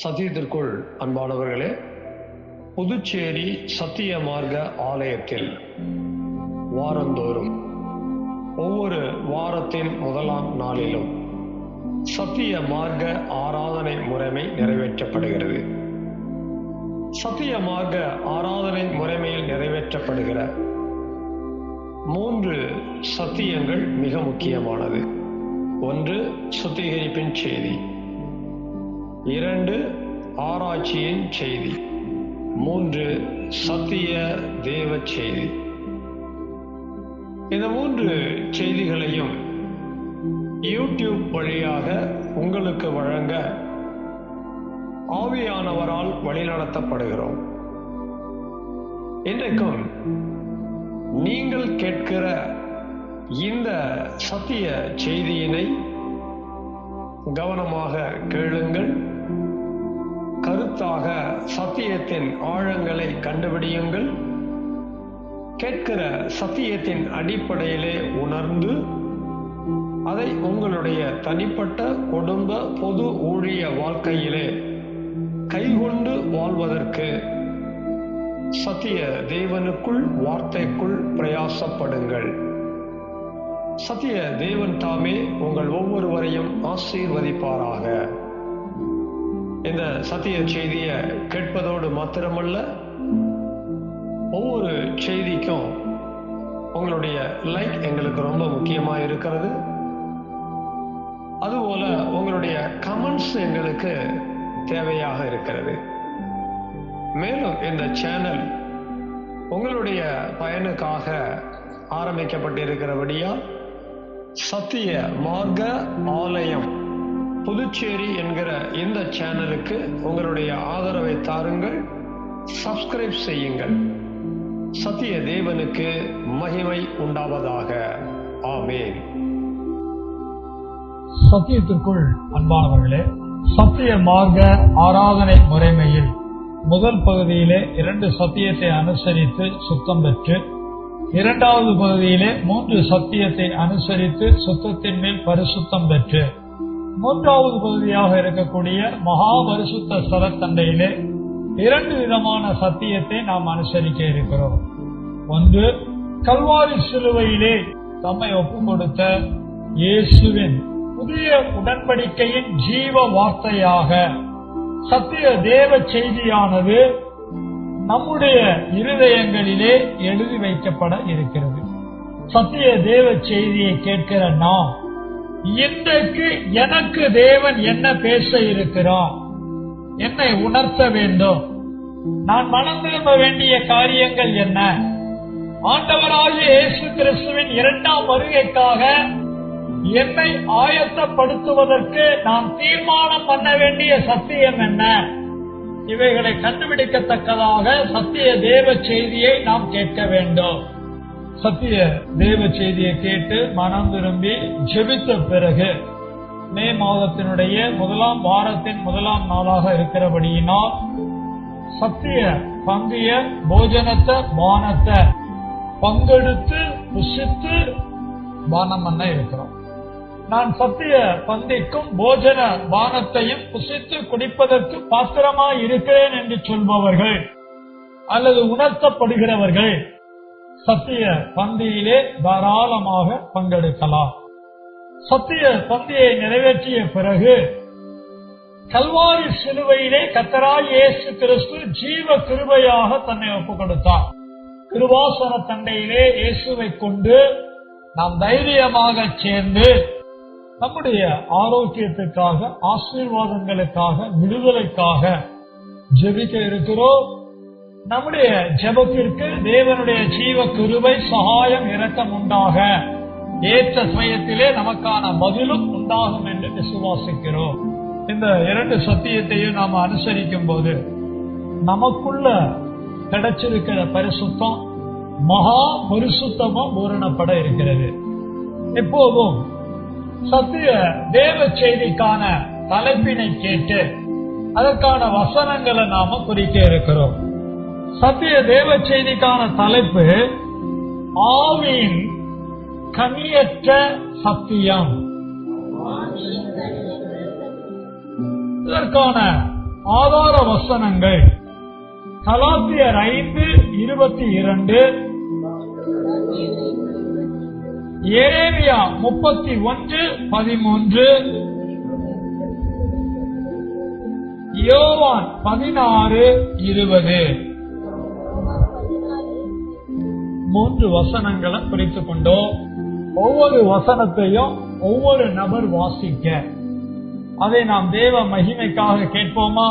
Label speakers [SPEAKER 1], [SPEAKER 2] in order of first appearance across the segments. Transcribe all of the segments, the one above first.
[SPEAKER 1] சத்தியத்திற்குள் அன்பானவர்களே, புதுச்சேரி சத்திய மார்க்க ஆலயத்தில் வாரந்தோறும் ஒவ்வொரு வாரத்தின் முதலாம் நாளிலும் சத்திய மார்க்க ஆராதனை முறைமை நிறைவேற்றப்படுகிறது. சத்திய மார்க்க ஆராதனை முறைமையில் நிறைவேற்றப்படுகிற 3 சத்தியங்கள் மிக முக்கியமானது. 1, சுத்திகரிப்பின் செய்தி. 2, ஆராய்ச்சியின் செய்தி. 3, சத்திய தேவ செய்தி. இந்த 3 செய்திகளையும் யூடியூப் வழியாக உங்களுக்கு வழங்க ஆவியானவரால் வழிநடத்தப்படுகிறோம். இன்றைக்கும் நீங்கள் கேட்கிற இந்த சத்திய செய்தியினை கவனமாக கேளுங்கள். கருத்தாக சத்தியத்தின் ஆழங்களை கண்டுபிடியுங்கள். கேட்கிற சத்தியத்தின் அடிப்படையிலே உணர்ந்து அதை உங்களுடைய தனிப்பட்ட குடும்ப பொது ஊழிய வாழ்க்கையிலே கைகொண்டு வாழ்வதற்கு சத்திய தேவனுக்குள் வார்த்தைக்குள் பிரயாசப்படுங்கள். சத்திய தேவன் தாமே உங்கள் ஒவ்வொருவரையும் ஆசீர்வதிப்பாராக. இந்த சத்திய செய்தியை கேட்பதோடு மாத்திரமல்ல, ஒவ்வொரு செய்திக்கும் உங்களுடைய லைக் எங்களுக்கு ரொம்ப முக்கியமாக இருக்கிறது. அதுபோல உங்களுடைய கமெண்ட்ஸ் எங்களுக்கு தேவையாக இருக்கிறது. மேலும் இந்த சேனல் உங்களுடைய பயனுக்காக ஆரம்பிக்கப்பட்டிருக்கிறபடியால் சத்திய மார்க்க ஆலயம் புதுச்சேரி என்கிற இந்த சேனலுக்கு உங்களுடைய ஆதரவை தாருங்கள். சப்ஸ்கிரைப் செய்யுங்கள். சத்திய தேவனுக்கு மகிமை உண்டாவதாக. ஆமென்.
[SPEAKER 2] சத்தியத்திற்குள் அன்பானவர்களே, சத்திய மார்க்க ஆராதனை முறைமையில் முதல் பகுதியிலே 2 சத்தியத்தை அனுசரித்து சுத்தம் பெற்று, 2வது பகுதியிலே 3 சத்தியத்தை அனுசரித்து சுத்தத்தின் மேல் பரிசுத்தம் பெற்று, 3வது பகுதியாக இருக்கக்கூடிய மகா பரிசுத்த ஸ்தலத்தண்டையிலே 2 விதமான சத்தியத்தை நாம் அனுசரிக்க இருக்கிறோம். ஒன்று, கல்வாரி சிலுவையிலே தம்மை ஒப்புக் கொடுத்த இயேசுவின் புதிய உடன்படிக்கையின் ஜீவ வார்த்தையாக சத்திய தேவ செய்தியானது நம்முடைய இருதயங்களிலே எழுதி வைக்கப்பட இருக்கிறது. சத்திய தேவ செய்தியை கேட்கிற நாம், இன்றைக்கு எனக்கு தேவன் என்ன பேச இருக்கிறார், என்னை உணர்த்த வேண்டும், நான் மனம் திரும்ப வேண்டிய காரியங்கள் என்ன, ஆண்டவராகிய இயேசு கிறிஸ்துவின் 2ஆம் வருகைக்காக என்னை ஆயத்தப்படுத்துவதற்கு நான் தீர்மானம் பண்ண வேண்டிய சத்தியம் என்ன, இவைகளை கண்டுபிடிக்கத்தக்கதாக சத்திய தேவ செய்தியை நாம் கேட்க வேண்டும். சத்திய தேவ செய்தியை கேட்டு மனம் திரும்பி ஜெபித்த பிறகு மே மாதத்தினுடைய 1ஆம் வாரத்தின் 1ஆம் நாளாக இருக்கிறபடியினால் சத்திய பந்திய போஜனத்தை பானத்தை பங்கெடுத்து புசித்து பானம் பண்ண இருக்கிறோம். நான் சத்திய பந்திக்கும் போஜன பானத்தையும் புசித்து குடிப்பதற்கு பாத்திரமாய் இருக்கிறேன் என்று சொல்பவர்கள் அல்லது உணர்த்தப்படுகிறவர்கள் சத்திய பந்தியிலே தாராளமாக பங்கெடுக்கலாம். சத்திய பந்தியை நிறைவேற்றிய பிறகு கல்வாரி சிலுவையிலே கர்த்தராகிய இயேசு கிறிஸ்து ஜீவ கிருபையாக தன்னை ஒப்புக் கொடுத்தார். கிருபாசன தண்டையிலே இயேசுவை கொண்டு நாம் தைரியமாக சேர்ந்து நம்முடைய ஆரோக்கியத்துக்காக, ஆசீர்வாதங்களுக்காக, விடுதலைக்காக ஜெபிக்க இருக்கிறோம். நம்முடைய ஜெபத்திற்கு தேவனுடைய ஜீவ கிருபை சகாயம் இரக்கம் உண்டாக ஏற்ற சமயத்திலே நமக்கான பதிலும் உண்டாகும் என்று விசுவாசிக்கிறோம். இந்த 2 சத்தியத்தையும் நாம் அனுசரிக்கும் போது நமக்குள்ள கிடைச்சிருக்கிற பரிசுத்தம் மகா பரிசுத்தமும் பூரணப்பட இருக்கிறது. எப்போதும் சத்திய தேவ செய்திக்கான தலைப்பினை கேட்டு அதற்கான வசனங்களை நாம குறிக்க இருக்கிறோம். சத்திய தேவ செய்திக்கான தலைப்பு ஆவியின் கனியற்ற சத்தியம். இதற்கான ஆதார வசனங்கள் கலாத்தியர் 5:22, எரேமியா 31:13, யோவான் 16:20. 3 வசனங்களை பிரித்துக் கொண்டோம். ஒவ்வொரு வசனத்தையும் ஒவ்வொரு நபர் வாசிக்க, அதை நாம் தேவ மகிமைக்காக கேட்போமா?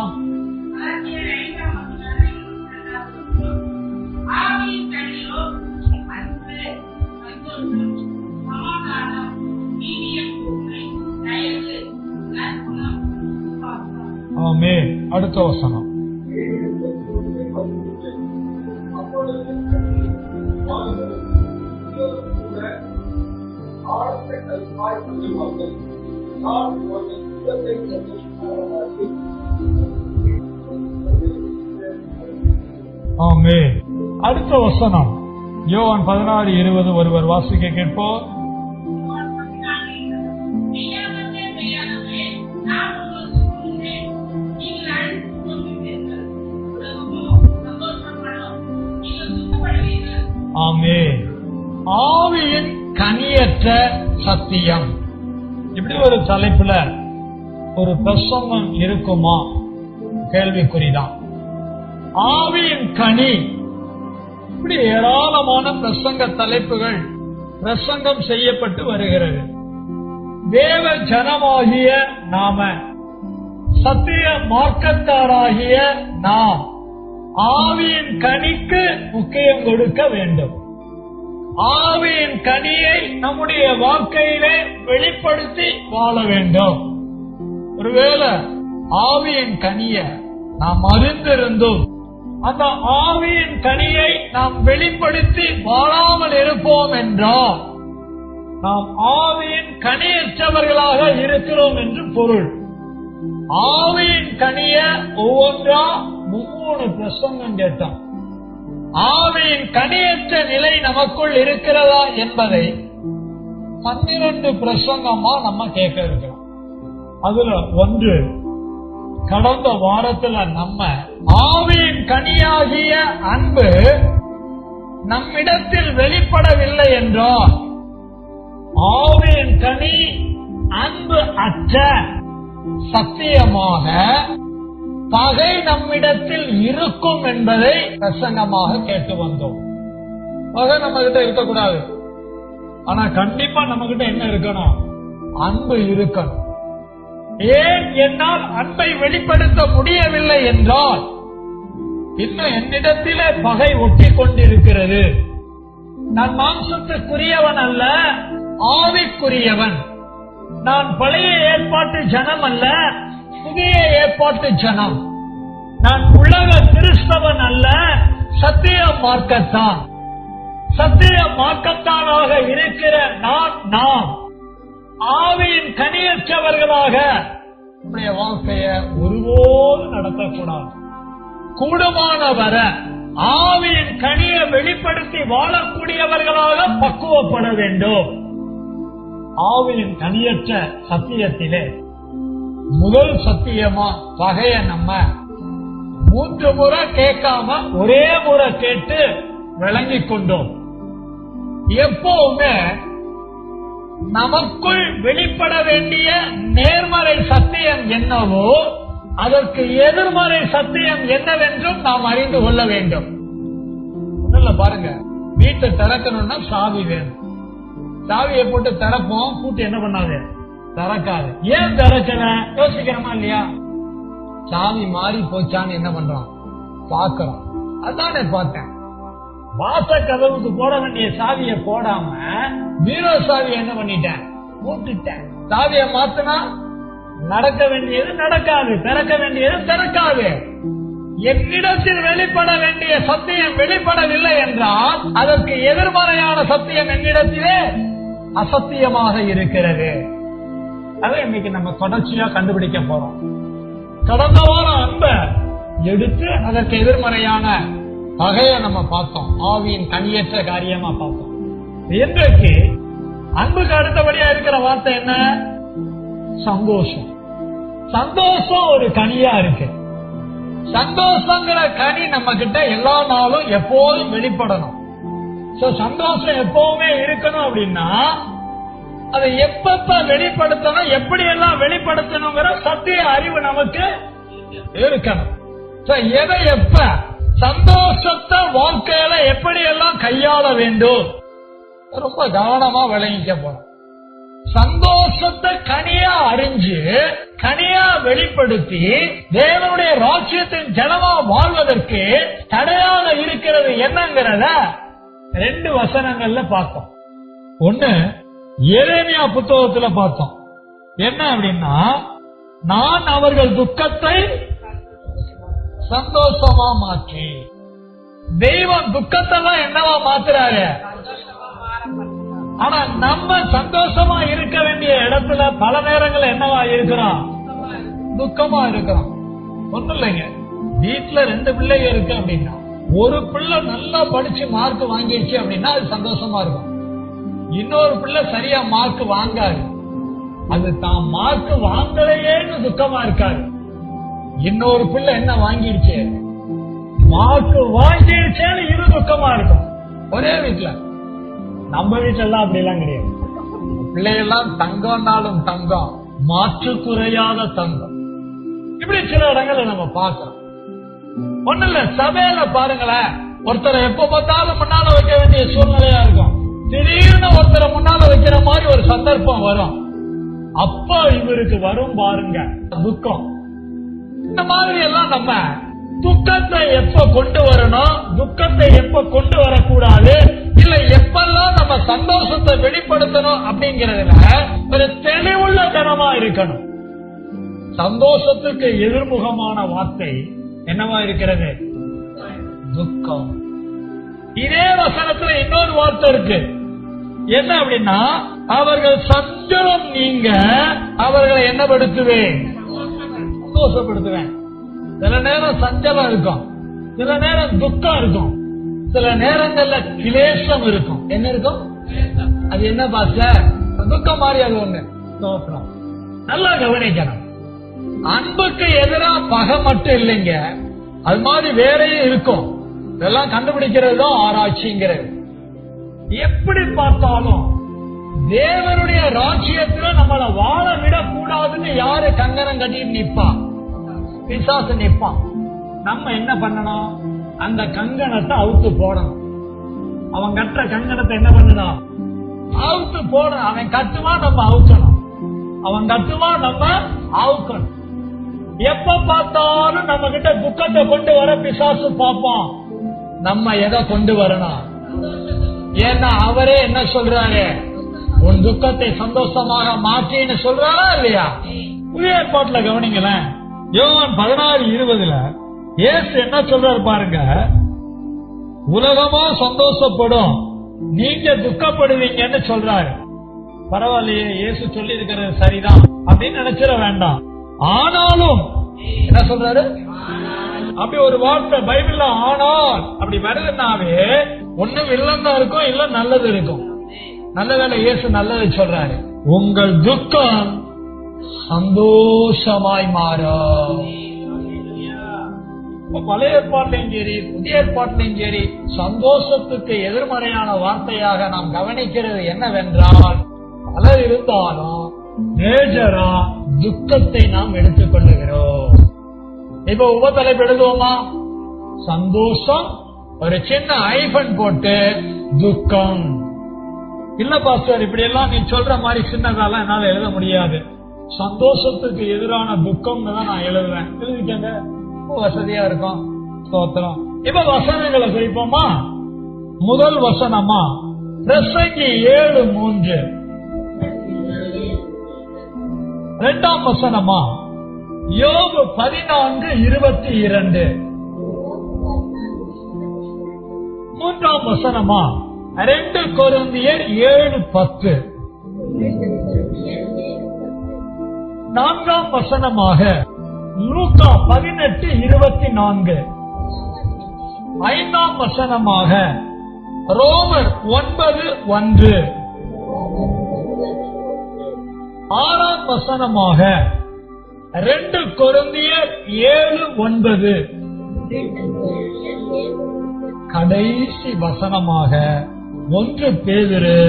[SPEAKER 2] ஆமென். அடுத்த வசனம். ஆமென். அடுத்த வசனம் யோவான் 16:20 ஒருவர் வாசிக்க கேட்போம். ஆமென். ஆவியின் கனியற்ற சத்தியம். இப்படி ஒரு தலைப்புல ஒரு பிரசங்கம் இருக்குமா? கேள்விக்குறிதான். ஆவியின் கனி. இப்படி ஏராளமான பிரசங்க தலைப்புகள் பிரசங்கம் செய்யப்பட்டு வருகிறது. தேவ ஜனமாகிய நாம, சத்திய மார்க்கத்தாராகிய நாம் ஆவியின் கனிக்கு முக்கியம் கொடுக்க வேண்டும். ஆவியின் கனியை நம்முடைய வாழ்க்கையிலே வெளிப்படுத்தி வாழ வேண்டும். ஒருவேளை ஆவியின் கனிய நாம் அறிந்திருந்தும் அந்த ஆவியின் கனியை நாம் வெளிப்படுத்தி வாழாமல் இருப்போம் என்றால் நாம் ஆவியின் கனியற்றவர்களாக இருக்கிறோம் என்று பொருள். ஆவியின் கனிய ஒவ்வொன்றா 3 பிரசங்கம் கேட்டோம். ஆவியின் கனியற்ற நிலை நமக்குள் இருக்கிறதா என்பதை 12 பிரசங்கமா நம்ம கேட்க இருக்கிறோம். அதுல ஒன்று, கடந்த வாரத்துல நம்ம ஆவியின் கனியாகிய அன்பு நம்மிடத்தில் வெளிப்படவில்லை என்றால், ஆவியின் கனி அன்பு அற்ற சத்தியமாக பகை நம்மிடத்தில் இருக்கும் என்பதை பிரசங்கமாக கேட்டு வந்தோம். பகை நம்ம கிட்ட இருக்கக்கூடாது. ஆனா கண்டிப்பா நம்ம கிட்ட என்ன இருக்கணும்? அன்பு இருக்கணும். ஏன் என்னால் அன்பை வெளிப்படுத்த முடியவில்லை என்றால், இன்னும் என்னிடத்திலே பகை ஒட்டி கொண்டிருக்கிறது. நான் மாம்சத்துக்குரியவன் அல்ல, ஆவிக்குரியவன். நான் பழைய ஏற்பாட்டு ஜனம் அல்ல, புதிய ஏற்பாட்டு ஜனம். நான் உலக கிறிஸ்தவன் அல்ல, சத்திய மார்க்கத்தான். சத்திய மார்க்கத்தானாக இருக்கிற நாம் ஆவியின் கனியற்றவர்களாக நம்முடைய வாழ்க்கைய ஒருபோது நடத்தக்கூடாது. கூடுமான வர ஆவியின் கனியை வெளிப்படுத்தி வாழக்கூடியவர்களாக பக்குவப்பட வேண்டும். ஆவியின் கனியற்ற சத்தியத்திலே முதல் சத்தியமா பகைய நம்ம 3 முறை கேட்காம ஒரே முறை கேட்டு விளங்கிக் கொண்டோம். எப்பவுமே நமக்குள் வெளிப்பட வேண்டிய நேர்மறை சத்தியம் என்னவோ அதற்கு எதிர்மறை சத்தியம் என்னவென்றும் நாம் அறிந்து கொள்ள வேண்டும். பாருங்க, வீட்டை திறக்கணும்னா சாவி வேணும். சாவியை போட்டு திறப்போம், பூட்டு என்ன பண்ணாது? திறக்காது. ஏன் திறக்கல? யோசிக்கிறோமா இல்லையா? சாவி மாறி போச்சான்னு என்ன பண்றோம்? பாக்கிறோம். அதானே பார்த்தேன். வாச கதவுக்கு போட வேண்டிய சாவியை போடாம பீரோ சாவியை என்ன பண்ணிட்டேன்? போட்டுட்டேன். சாவியை மாத்தினா நடக்க வேண்டியது நடக்காது, திறக்க வேண்டியது திறக்காது. என்னிடத்தில் வெளிப்பட வேண்டிய சத்தியம் வெளிப்படவில்லை என்றால் அதற்கு எதிர்மறையான சத்தியம் என்னிடத்திலே அசத்தியமாக இருக்கிறது. அதை இன்னைக்கு நம்ம தொடர்ச்சியா கண்டுபிடிக்க போறோம். கடந்த வாரம் அன்பை எடுத்து அதற்கு எதிர்மறையான பகைய நம்ம பார்த்தோம். ஆவியின் கனியற்ற காரியமா பார்த்தோம். இன்றைக்கு அன்புக்கு அடுத்தபடியா இருக்கிற வார்த்தை என்ன? சந்தோஷம். சந்தோஷம் ஒரு கனியா இருக்கு. சந்தோஷங்கிற கனி நம்ம கிட்ட எல்லா நாளும் எப்போதும் வெளிப்படணும். சந்தோஷம் எப்பவுமே இருக்கணும் அப்படின்னா அதை எப்ப வெளிப்படுத்தணும், எப்படி எல்லாம் வெளிப்படுத்தணுங்கிற சத்திய அறிவு நமக்கு இருக்கணும். எதை எப்ப சந்தோஷத்தை வாழ்க்கையில எப்படி எல்லாம் கையாள வேண்டும் ரொம்ப கவனமா விளங்கிக்க போறோம். சந்தோஷத்தை கனியா அறிஞ்சு கனியா வெளிப்படுத்தி தேவனுடைய ராஜ்யத்தின் ஜனமா வாழ்வதற்கு தடையாக இருக்கிறது என்னங்கிறத 2 வசனங்கள்ல பார்த்தோம். ஒண்ணு எரேமியா புத்தகத்துல பார்த்தோம். என்ன அப்படின்னா, நான் அவர்கள் துக்கத்தை சந்தோஷமா மாற்றி. தெய்வம் துக்கத்தெல்லாம் என்னவா மாத்துறாரு? ஆனா நம்ம சந்தோஷமா இருக்க வேண்டிய இடத்துல பல நேரங்கள் என்னவா இருக்கிறோம்? துக்கமா இருக்கிறோம். ஒண்ணும் இல்லைங்க, வீட்டுல 2 பிள்ளைங்க இருக்கு அப்படின்னா ஒரு பிள்ளை நல்லா படிச்சு மார்க் வாங்கிடுச்சு அப்படின்னா அது சந்தோஷமா இருக்கும். இன்னொரு பிள்ளை சரியா மார்க் வாங்காது, அது தான் மார்க் வாங்கலையேன்னு துக்கமா இருக்காது. இன்னொரு பிள்ளை என்ன வாங்கிடுச்சு, மார்க் வாங்கிடுச்சேன்னு இது துக்கமா இருக்கும். ஒரே வீட்டுல. நம்ம வீட்டுல எல்லாம் அப்படி எல்லாம் கிடையாது. பிள்ளைகள்லாம் தங்கம்னாலும் தங்கம், மாற்று குறையாத தங்கம். இப்படி சில இடங்களை நம்ம பார்க்கிறோம். ஒண்ணு இல்ல, சபையில பாருங்களேன், ஒருத்தரை எப்ப பார்த்தாலும் முன்னால வைக்க வேண்டிய சூழ்நிலையா இருக்கும். திடீர்னு ஒருத்தரை முன்னால வைக்கிற மாதிரி ஒரு சந்தர்ப்பம் வரும். அப்ப இவருக்கு வரும் பாருங்க துக்கம். இந்த மாதிரி எல்லாம் நம்ம துக்கத்தை எப்ப கொண்டு வரணும், துக்கத்தை எப்ப கொண்டு வரக்கூடாது, இல்ல எப்பெல்லாம் நம்ம சந்தோஷத்தை வெளிப்படுத்தணும் அப்படிங்கறதுல ஒரு தெளிவுள்ள தனமா இருக்கணும். சந்தோஷத்துக்கு எதிர்முகமான வார்த்தை என்னவா இருக்கிறது? துக்கம். இதே வசனத்துல இன்னொரு வார்த்தை இருக்கு. என்ன அப்படின்னா, அவர்கள் சஞ்சலம் நீங்க அவர்களை என்னப்படுத்துவேன்? சந்தோஷப்படுத்துவேன். சில நேரம் சஞ்சலம் இருக்கும், சில நேரம் துக்கம் இருக்கும், சில நேரங்கள்ல கிளேசம் இருக்கும். என்ன இருக்கும்? அது என்ன பாச? துக்கம் மாதிரி அது ஒண்ணு. நல்லா கவனிக்கணும். அன்புக்கு எதிராக பகை மட்டும் இல்லைங்க, அது மாதிரி வேறையும் இருக்கும். இதெல்லாம் கண்டுபிடிக்கிறது தான் ஆராய்ச்சிங்கிறது. எப்படி பார்த்தாலும் தேவனுடைய ராஜ்யத்துல நம்மளை வாழ விடக்கூடாதுன்னு யாரு கங்கணம் கட்டிட்டு நிப்பா? பிசாசு நிப்பான். நம்ம என்ன பண்ணணும்? அந்த கங்கணத்தை அவுத்து போடணும். அவன் கட்டுற கங்கணத்தை என்ன பண்ணணும்? அவுத்து போடணும். அவன் கட்டுமா, நம்ம அவுக்கணும். அவன் கட்டுமா, நம்ம அவுக்கணும். எப்ப பார்த்தாலும் நம்ம கிட்ட துக்கத்தை கொண்டு வர பிசாசு பார்ப்போம். நம்ம எதை கொண்டு வரணும்? ஏன்னா அவரே என்ன சொல்றாரு? உன் துக்கத்தை சந்தோஷமாக மாற்றின்னு சொல்றாரா இல்லையா? புதிய ஏற்பாட்டுல கவனிங்களேன், யோவான் 16:20 இயேசு என்ன சொல்றாரு பாருங்க. உலகமா சந்தோஷப்படும், நீங்க துக்கப்படுவீங்கன்னு சொல்றாரு. பரவாயில்லையே, இயேசு சொல்லி இருக்கிறது சரிதான் அப்படின்னு நினைச்சிட வேண்டாம். ஆனாலும் என்ன சொல்றாரு? அப்படி ஒரு வார்த்தை பைபிள்ல ஆனால் அப்படி வருதுன்னாவே ஒண்ணும் இல்லன்னா இருக்கும், இல்ல நல்லது இருக்கும். நல்ல வேளை இயேசு நல்லது சொல்றாரு. உங்கள் துக்கம் சந்தோஷமாய் மாறும். பழைய ஏற்பாட்டிலையும் சரி புதிய ஏற்பாட்டிலையும் சரி சந்தோஷத்துக்கு எதிர்மறையான வார்த்தையாக நாம் கவனிக்கிறது என்னவென்றால், பலர் இருந்தாலும் மேஜரா துக்கத்தை நாம் எடுத்துக் கொள்ளுகிறோம். இப்ப உபதலைப்பு எழுதுவோமா? சந்தோஷம் ஒரு சின்ன ஐபன் போட்டு துக்கம். இல்ல பாஸ்டர், இப்படி எல்லாம் நீ சொல்ற மாதிரி சின்னதாலாம் என்னால எழுத முடியாது. சந்தோஷத்துக்கு எதிரான துக்கம் தான் நான் எழுதுவேன். எழுதிக்கங்க, வசதியா இருக்கும். ஸ்தோத்திரம். இப்ப வசனங்களை குறிப்போமா? முதல் வசனமா பிரசங்கி 7:3. இரண்டாம் வசனமா யோபு 14:22. மூன்றாம் வசனமா 2 கொரிந்தியர் 7:10. நான்காம் வசனமாக லூக்கா 18:24. ஐந்தாம் வசனமாக ரோமர் 9:1. ஆறாம் வசனமாக 2 கொரிந்தியர் 7:9 கடைசி வசனமாக 1 பேதுரு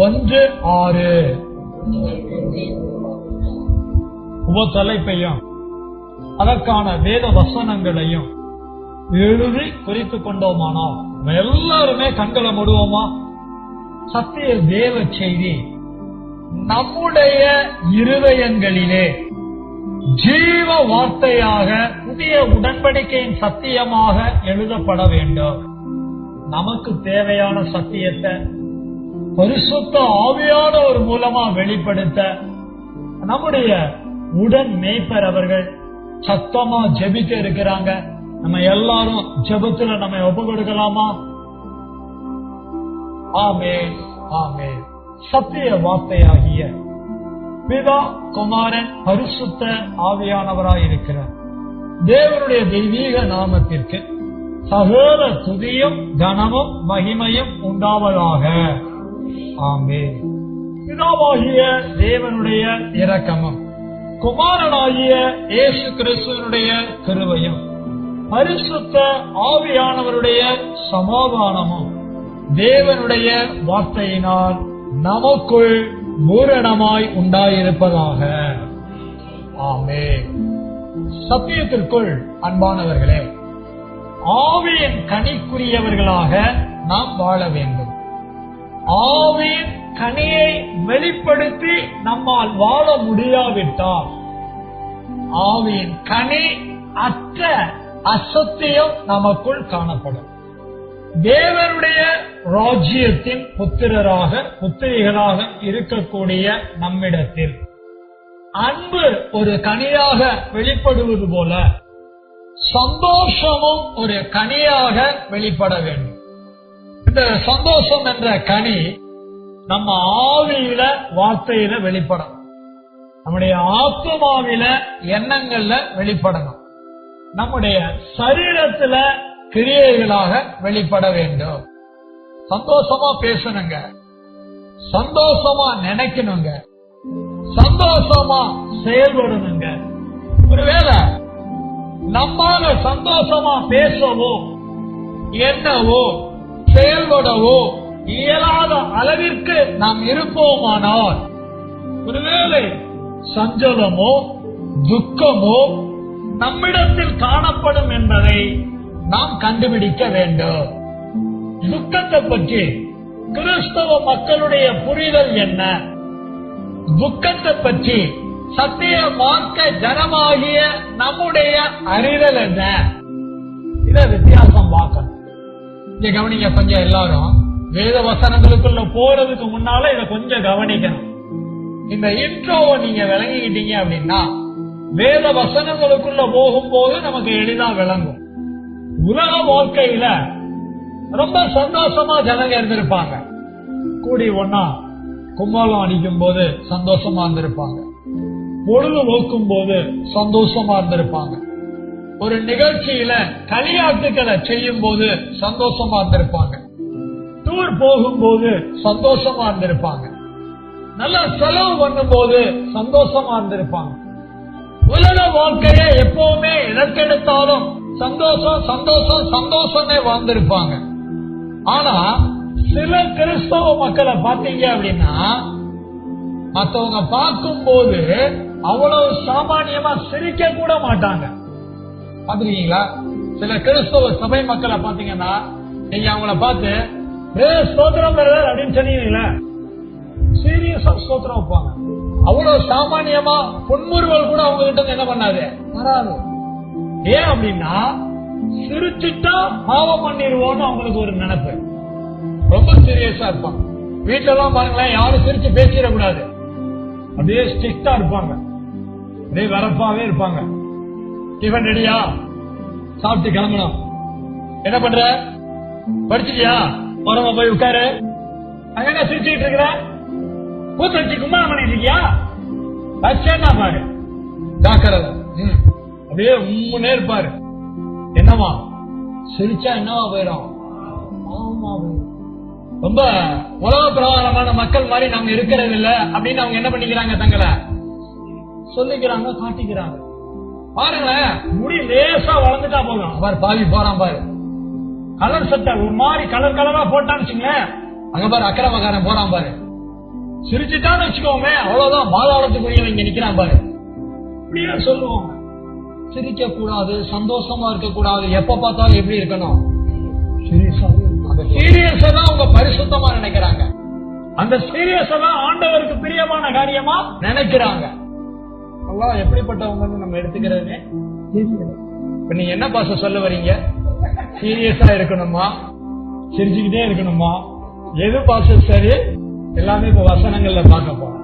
[SPEAKER 2] 1:6 உபத்தலைப்பையும் அதற்கான வேத வசனங்களையும் எழுதி குறித்துக் கொண்டோமானால் எல்லாருமே கண்களை மூடுவோமா? சத்திய தேவ செய்தி நம்முடைய இருதயங்களிலே ஜீவ வார்த்தையாக புதிய உடன்படிக்கையின் சத்தியமாக எழுதப்பட வேண்டும். நமக்கு தேவையான சத்தியத்தை பரிசுத்த ஆவியானவர் மூலமா வெளிப்படுத்த நம்முடைய உடன் மேய்ப்பர் அவர்கள் சத்தமா ஜெபிக்க இருக்கிறாங்க. நம்ம எல்லாரும் ஜெபத்துல நம்ம ஒப்பு கொடுக்கலாமா? ஆமென், ஆமென். சத்திய வார்த்தையாகிய பிதா, குமாரன், பரிசுத்த ஆவியானவராயிருக்கிறார் தேவனுடைய தெய்வீக நாமத்திற்கு சகல துதியும் கனமும் மகிமையும் உண்டாவதாக. ஆமென். பிதாவாகிய தேவனுடைய இரக்கமும் குமாரனாகிய இயேசு கிறிஸ்துவினுடைய கிருபையும் பரிசுத்த ஆவியானவருடைய சமாதானமும் தேவனுடைய வார்த்தையினால் நமக்குள் பூரணமாய் உண்டாயிருப்பதாக. ஆமென். சத்தியத்திற்குள் அன்பானவர்களே, ஆவியின் கனிக்குரியவர்களாக நாம் வாழ வேண்டும். ஆவியின் கனியை வெளிப்படுத்தி நம்மால் வாழ முடியாவிட்டால் ஆவியின் கனி அற்ற அசத்தியம் நமக்குள் காணப்படும். தேவனுடைய ராஜ்யத்தின் புத்திரராக புத்திரிகளாக இருக்கக்கூடிய நம்மிடத்தில் அன்பு ஒரு கனியாக வெளிப்படுவது போல சந்தோஷமும் ஒரு கனியாக வெளிப்பட வேண்டும். இந்த சந்தோஷம் என்ற கனி நம்ம ஆவியில வார்த்தையில வெளிப்படணும். நம்முடைய ஆத்மாவில எண்ணங்கள்ல வெளிப்படணும். நம்முடைய சரீரத்துல கிரியைகளாக வெளிப்பட வேண்டும். சந்தோஷமா பேசணுங்க, சந்தோஷமா நினைக்கணுங்க, சந்தோஷமா செயல்படணுங்க. ஒருவேளை நம்மால சந்தோஷமா பேசவோ எண்ணவோ செயல்படவோ இயலாத அளவிற்கு நாம் இருப்போமானால் ஒருவேளை சஞ்சலமோ துக்கமோ நம்மிடத்தில் காணப்படும் என்பதை நாம் கண்டுபிடிக்க வேண்டும். துக்கத்தை பற்றி கிறிஸ்தவ மக்களுடைய புரிதல் என்ன? துக்கத்தை பற்றி சத்திய மார்க்க ஜனமாகிய நம்முடைய அறிதல் என்ன? இத வித்தியாசம் பார்க்கணும். இங்க கவனிங்க கொஞ்சம். எல்லாரும் வேத வசனங்களுக்குள்ள போறதுக்கு முன்னால இத கொஞ்சம் கவனிக்கணும். இந்த இன்ட்ரோவை நீங்க விளங்கிக்கிட்டீங்க அப்படின்னா வேத வசனங்களுக்குள்ள போகும்போது நமக்கு எளிதா விளங்கும். உலக வாழ்க்கையில ரொம்ப சந்தோஷமா ஜனங்க இருந்திருப்பாங்க. கூடி ஒன்னா கும்மாளம் அடிக்கும் போது சந்தோஷமா இருந்திருப்பாங்க. பொழுது நோக்கும் போது சந்தோஷமா இருந்திருப்பாங்க. ஒரு நிகழ்ச்சியில களியாட்டுக்களை செய்யும் போது சந்தோஷமா இருந்திருப்பாங்க. டூர் போகும்போது சந்தோஷமா இருந்திருப்பாங்க. நல்ல செலவு பண்ணும் போது சந்தோஷமா இருந்திருப்பாங்க. உலக வாழ்க்கையை எப்பவுமே எதற்கெடுத்தாலும் சந்தோஷம் சந்தோஷம் சந்தோஷமே வாழ்ந்திருப்பாங்க. ஆனா சில கிறிஸ்தவ மக்களை பாத்தீங்க அப்படின்னா மத்தவங்க பார்க்கும் போது அவ்வளவு சாமானியமா சிரிக்க கூட மாட்டாங்க. பாத்துருக்கீங்களா? சில கிறிஸ்தவ சபை மக்களை பாத்தீங்கன்னா நீங்க அவங்கள பார்த்து ஸ்தோத்திரம் அப்படின்னு சொன்னீங்களா, சீரியஸா ஸ்தோத்திரம் வைப்பாங்க. அவ்வளவு சாமானியமா பொன்முறுவல் கூட அவங்க கிட்ட என்ன பண்ணாது, வராது. ஏன் அப்படின்னா சிரிச்சுட்டா பாவம் பண்ணிடுவோம்னு அவங்களுக்கு ஒரு நினைப்பு. ரொம்ப சீரியஸா இருப்பாங்க. வீட்டுல எல்லாம் பாருங்களேன், யாரும் சிரிச்சு பேசிடக்கூடாது. அப்படியே ஸ்ட்ரிக்டா இருப்பாங்க, அப்படியே வரப்பாவே இருப்பாங்க. டிஃபன் ரெடியா, சாப்பிட்டு கிளம்பணும். என்ன பண்ற, படிச்சிட்டியா, வரமா போய் உட்காரு. அங்க என்ன சிரிச்சுட்டு இருக்கிற, கூத்தடிச்சு கும்மாளம் பண்ணிட்டு இருக்கியா, பச்சைன்னா பாரு, ஜாக்கிரதை. அப்படியே உம்முன்னே இருப்பாரு. என்னவா சிரிச்சா என்னவா போயிடும், ரொம்ப உலக பிரகாரமான மக்கள் மாதிரி நாங்க இருக்கிறது இல்ல அப்படின்னு அவங்க என்ன பண்ணிக்கிறாங்க, தங்களை சொல்லிக்கிறாங்க, காட்டிக்கிறாங்க. பாருங்களேன், முடி லேசா வளர்ந்துட்டா போதும், பாரு பாவி போறான் பாரு. கலர் சட்டை ஒரு மாதிரி கலர் கலரா போட்டான்னு வச்சுங்களேன், அங்க பாரு அக்கிரமக்காரன் போறான் பாரு. சிரிச்சுட்டான்னு வச்சுக்கோமே, அவ்வளவுதான், பாதாளத்துக்குரிய இங்க நிக்கிறான் பாரு. இப்படியே சொல்லுவாங்க. சிரிக்க கூடாது, சந்தோஷமா இருக்க கூடாது, எப்ப பார்த்தாலும் எப்படி இருக்கணும், சீரியஸா தான் அவங்க பரிசுத்தமா நினைக்கிறாங்க. அந்த சீரியஸா தான் ஆண்டவருக்கு பிரியமான காரியமா நினைக்கிறாங்க. அல்லாஹ் எப்படிப்பட்டவங்கன்னு நம்ம எடுத்துக்கிறது தெரியல. இப்ப நீங்க என்ன பாச சொல்ல வரீங்க? சீரியஸா இருக்கணுமா, சிரிச்சுக்கிட்டே இருக்கணுமா, எது பாச சரி? எல்லாமே இப்ப வசனங்கள்ல பார்க்க போறோம்.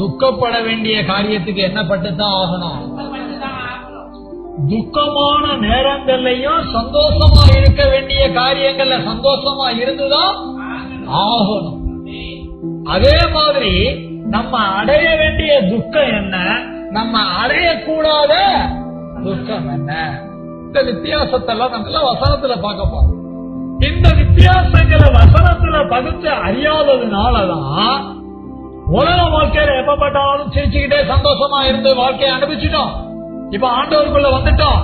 [SPEAKER 2] துக்கப்பட வேண்டிய காரியத்துக்கு என்ன பட்டுதான் ஆகணும்? துக்கமான நேரங்கள்லயும் சந்தோஷமா இருக்க வேண்டிய காரியங்கள்ல சந்தோஷமா இருந்துதான் ஆகணும். அதே மாதிரி நம்ம அடைய வேண்டிய துக்கம் என்ன, நம்ம அடையக்கூடாத துக்கம் என்ன, இந்த வித்தியாசத்தெல்லாம் நம்ம வசனத்துல பார்க்க போறோம். இந்த வித்தியாசங்களை வசனத்துல பகுத்து அறியாததுனாலதான் உலக வாழ்க்கையில எப்ப பட்டாலும் சிரிச்சுக்கிட்டே சந்தோஷமா இருந்து வாழ்க்கையை அனுபவிச்சிட்டோம். இப்ப ஆண்டவருக்குள்ள வந்துட்டோம்.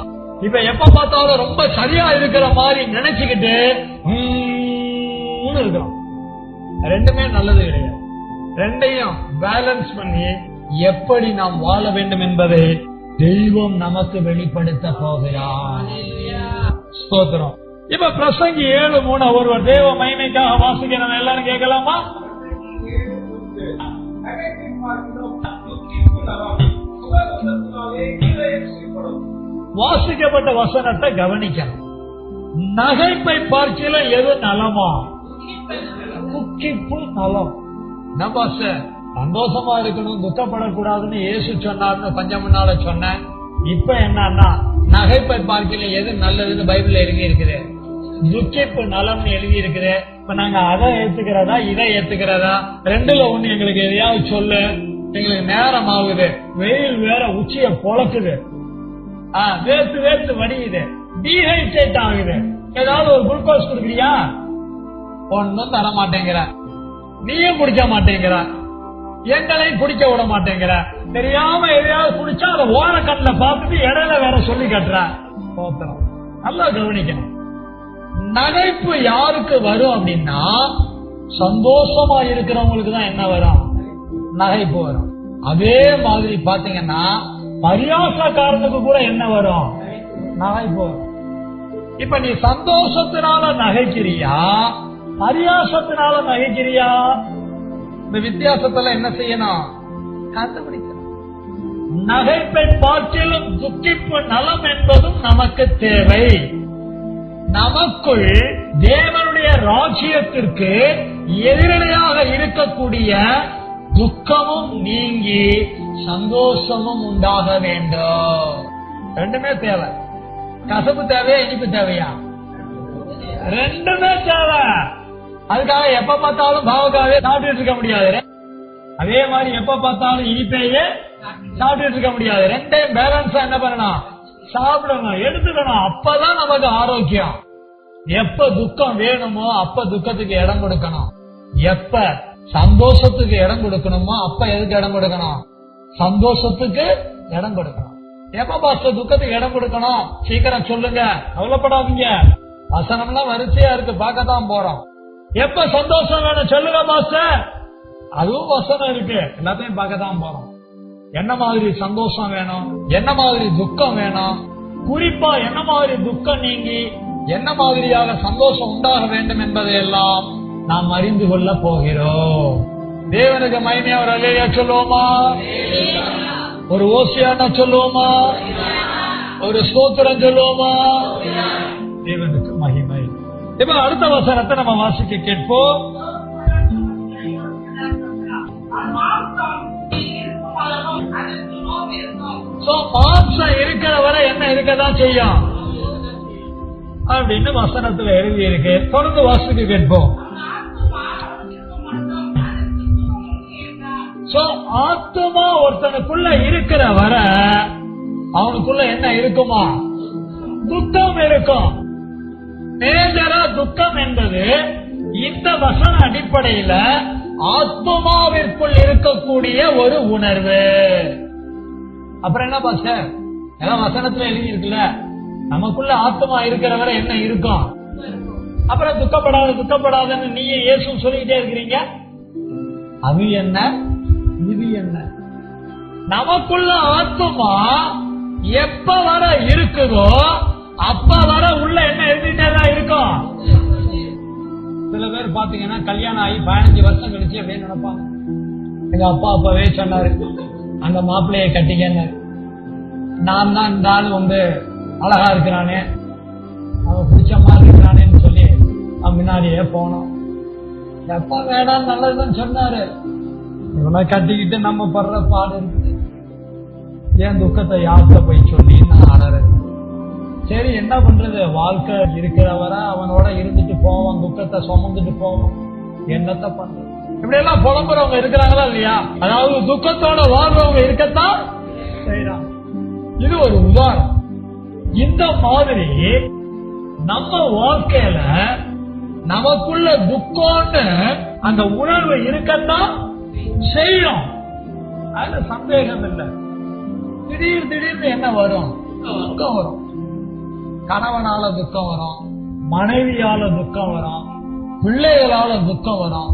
[SPEAKER 2] இப்ப எப்ப பார்த்தாலும் ரொம்ப சரியா இருக்கிற மாதிரி நினைச்சுக்கிட்டு இருக்கிறோம். ரெண்டுமே நல்லது கிடையாது. ரெண்டையும் பேலன்ஸ் பண்ணி எப்படி நாம் வாழ வேண்டும் என்பதை தெய்வம் நமக்கு வெளிப்படுத்த போகிறார். ஸ்தோத்திரம். இப்ப பிரசங்கி 7:3 ஒருவர் தேவ மகிமைக்காக வாசிக்கிறோம். எல்லாரும் கேட்கலாமா? வாசிக்கப்பட்ட வசனத்தை கவனிக்கணும். நகைப்பை பார்க்கல எது நலமா? துக்கிப்பு நலம். நம்ம சந்தோஷமா இருக்கணும், துக்கப்படக்கூடாதுன்னு இயேசு சொன்னார்னு கொஞ்சம் முன்னால சொன்னேன். இப்ப என்னன்னா நகைப்பை பார்க்கல எது நல்லதுன்னு பைபிள்ல எழுதி இருக்குது, துக்கிப்பு நலம்னு எழுதி இருக்குது. இப்ப நாங்க அதை ஏத்துக்கிறதா இதை ஏத்துக்கிறதா? ரெண்டுல ஒண்ணு எங்களுக்கு எதையாவது சொல்லு. எங்களுக்கு நேரம் ஆகுது, வெயில் வேற உச்சிய பொழக்குது, வேத்து வேத்து வடியுது, டீஹைட்ரேட் ஆகுது. ஏதாவது ஒரு குளுக்கோஸ் குடுக்குறியா? ஒன்னும் தர மாட்டேங்கிற, நீயும் குடிக்க மாட்டேங்கிற, எங்களையும் குடிக்க விட மாட்டேங்கிற. தெரியாம எதையாவது குடிச்சா அதை ஓர கண்ணில் பார்த்துட்டு இடையில வேற சொல்லி கட்டுற. நல்லா கவனிக்கணும். நகைப்பு யாருக்கு வரும் அப்படின்னா, சந்தோஷமா இருக்கிறவங்களுக்கு தான் என்ன வரும்? நகைப்பு வரும். அதே மாதிரி பாத்தீங்கன்னா பரியாசக்காரனுக்கு கூட என்ன வரும்? நகைப்பு வரும். இப்ப நீ சந்தோஷத்தினால நகைக்கிறியா, பரியாசத்தினால நகைக்கிறியா? இந்த வித்தியாசத்துல என்ன செய்யணும்? கண்டுபிடிக்கணும். நகைப்பை பார்க்கிலும் துக்கிப்பு நலம் என்பதும் நமக்கு தேவை. நமக்குள் தேவனுடைய ராஜ்யத்திற்கு எதிரடையாக இருக்கக்கூடிய துக்கமும் நீங்கி சந்தோஷமும் உண்டாக வேண்டும். ரெண்டுமே தேவை. கசப்பு தேவையா, இனிப்பு தேவையா? ரெண்டுமே தேவை. அதுக்காக எப்ப பார்த்தாலும் பாவக்காவே சாப்பிட்டு இருக்க முடியாது. அதே மாதிரி எப்ப பார்த்தாலும் இனிப்பையே சாப்பிட்டு இருக்க முடியாது. ரெண்டையும் பேலன்ஸா என்ன பண்ணணும்? சாப்பிடணும், எடுத்துக்கணும். அப்பதான் நமக்கு ஆரோக்கியம். எப்ப துக்கம் வேணுமோ அப்ப துக்கத்துக்கு இடம் கொடுக்கணும். எப்ப சந்தோஷத்துக்கு இடம் கொடுக்கணுமோ அப்ப எதுக்கு இடம் கொடுக்கணும்? சந்தோஷத்துக்கு இடம் கொடுக்கணும். எப்ப பாஸ்டர் துக்கத்துக்கு இடம் கொடுக்கணும்? சீக்கிரம் சொல்லுங்க, கவலைப்படாதீங்க. வசனம்லாம் வரிசையா இருக்கு, பார்க்கத்தான் போறோம். எப்ப சந்தோஷம் வேணும் சொல்லுங்க பாஸ்டர், அதுவும் வசனம் இருக்கு, எல்லாத்தையும் பார்க்கத்தான் போறோம். என்ன மாதிரி சந்தோஷம் வேணும், என்ன மாதிரி துக்கம் வேணும், குறிப்பா என்ன மாதிரி துக்கம் நீங்கி என்ன மாதிரியாக சந்தோஷம் உண்டாக வேண்டும் என்பதையெல்லாம் நாம் அறிந்து கொள்ள போகிறோம். தேவனுக்கு மகிமை. ஒரு அல்லேலூயா சொல்லுவோமா? ஒரு ஓசியானா சொல்லுவோமா? ஒரு ஸ்தோத்திரம் சொல்லுவோமா? தேவனுக்கு மகிமை. இப்ப அடுத்த வசனத்தை நம்ம வாசிக்க கேட்போம். மாம்சம் இருக்கிற வரை என்ன இருக்கதான் செய்யும் அப்படின்னு வசனத்துல எழுதி இருக்கு. தொடர்ந்து வாசிக்க கேட்போம். ஆத்மா ஒருத்தனுக்குள்ள இருக்கிற வர அவனுக்குள்ள என்ன இருக்குமா? துக்கம் இருக்கும். மேஜரா துக்கம் என்பது இந்த வசன அடிப்படையில ஆத்மாவிற்குள் இருக்கக்கூடிய ஒரு உணர்வு. அப்புறம் என்ன பாஸ்டர், எல்லாம் வசனத்துல எழுதி இருக்குல்ல, நமக்குள்ள ஆத்மா இருக்கிற வரை என்ன இருக்கும், அப்புறம் துக்கப்படாதுன்னு நீயே இயேசு சொல்லிக்கிட்டே இருக்கிறீங்க. அது என்ன இது என்ன? நமக்குள்ள ஆத்மா எப்ப வர இருக்குதோ அப்ப வர உள்ள என்ன எழுதிட்டே தான் இருக்கும். சில பேர் பாத்தீங்கன்னா கல்யாணம் ஆகி 15 வருஷம் கழிச்சு அப்படின்னு நினைப்பாங்க, எங்க அப்பா அப்பவே சொன்னாரு அந்த மாப்பிள்ளையை கட்டிக்கன்னு. நான் தான் இந்த ஆள் அழகா இருக்கிறானே, அவன் பிடிச்ச மாதிரி இருக்கிறானேன்னு சொல்லி அவன் முன்னாடியே போனோம். எப்பா வேணாம் நல்லதுன்னு சொன்னாரு, இவனை கட்டிக்கிட்டு நம்ம படுற பாடு இருக்கு. ஏன் துக்கத்தை யார்கிட்ட போய் சொல்லி நான் அழறேன். சரி என்ன பண்றது, வாழ்க்கை இருக்கிறவரை அவனோட இருந்துட்டு போவான், துக்கத்தை சுமந்துட்டு போவான், என்னத்த பண்றது. இப்படி எல்லாம் புலம்புறவங்க இருக்கிறாங்களா இல்லையா? அதாவது துக்கத்தோட வாழ்றவங்க இருக்கத்தான் செய்யறாங்க. இது ஒரு உதாரணம். இந்த மாதிரி நம்ம வாழ்க்கையில நமக்குள்ள துக்கம்னு அந்த உணர்வு இருக்கத்தான் செய்யும். அதுல சந்தேகம் இல்லை. திடீர்னு என்ன வரும், துக்கம் வரும். கணவனால துக்கம் வரும், மனைவியால துக்கம் வரும், பிள்ளைகளால துக்கம் வரும்.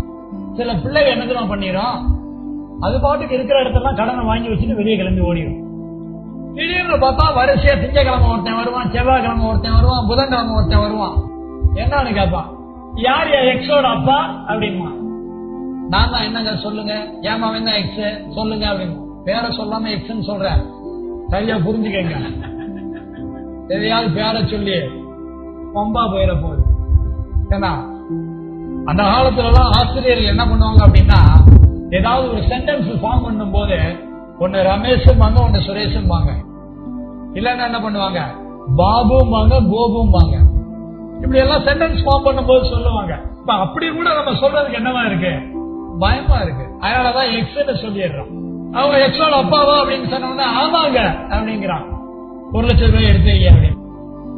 [SPEAKER 2] சில பிள்ளைகள் என்ன பண்ணிடும், அது பாட்டுக்கு இருக்கிற இடத்தெல்லாம் கடனை வாங்கி வச்சுட்டு வெளியே கிளம்பி ஓடிடும். திடீர்னு பார்த்தா வரிசையா திங்கக்கிழமை ஒருத்தன் வருவான், செவ்வாய்க்கிழமை ஒருத்தன் வருவான், புதன்கிழமை ஒருத்தன் வருவான். என்னன்னு கேட்பான், யார் எக்ஸோட அப்பா அப்படிமா. நான் தான். என்னங்க சொல்லுங்க, ஏமா என்ன எக்ஸ் சொல்லுங்க அப்படின்னு. பேரை சொல்லாம எக்ஸ்ன்னு சொல்றேன், சரியா புரிஞ்சுக்கங்க. எதையாவது பேரை சொல்லி பம்பா போயிட போகுது. ஏன்னா அந்த காலத்துல எல்லாம் ஆசிரியர்கள் என்ன பண்ணுவாங்க அப்படின்னா, ஏதாவது ஒரு சென்டென்ஸ் ஃபார்ம் பண்ணும் போது ஒன்னு ரமேஷும் வாங்க, ஒன்னு சுரேஷும் வாங்க, இல்லன்னா என்ன பண்ணுவாங்க பாபும் வாங்க, கோபும் வாங்க. இப்படி எல்லாம் சென்டென்ஸ் ஃபார்ம் பண்ணும் போது சொல்லுவாங்க. இப்ப அப்படி கூட நம்ம சொல்றதுக்கு என்னவா இருக்கு, பயமா இருக்கு. அதனாலதான் எக்ஸ் சொல்லிடுறோம். அவங்க எக்ஸோட அப்பாவா அப்படின்னு சொன்னோம்னா ஆமாங்க அப்படிங்கிறான். 1 லட்சம் ரூபாய் எடுத்து வைக்க அப்படின்னு.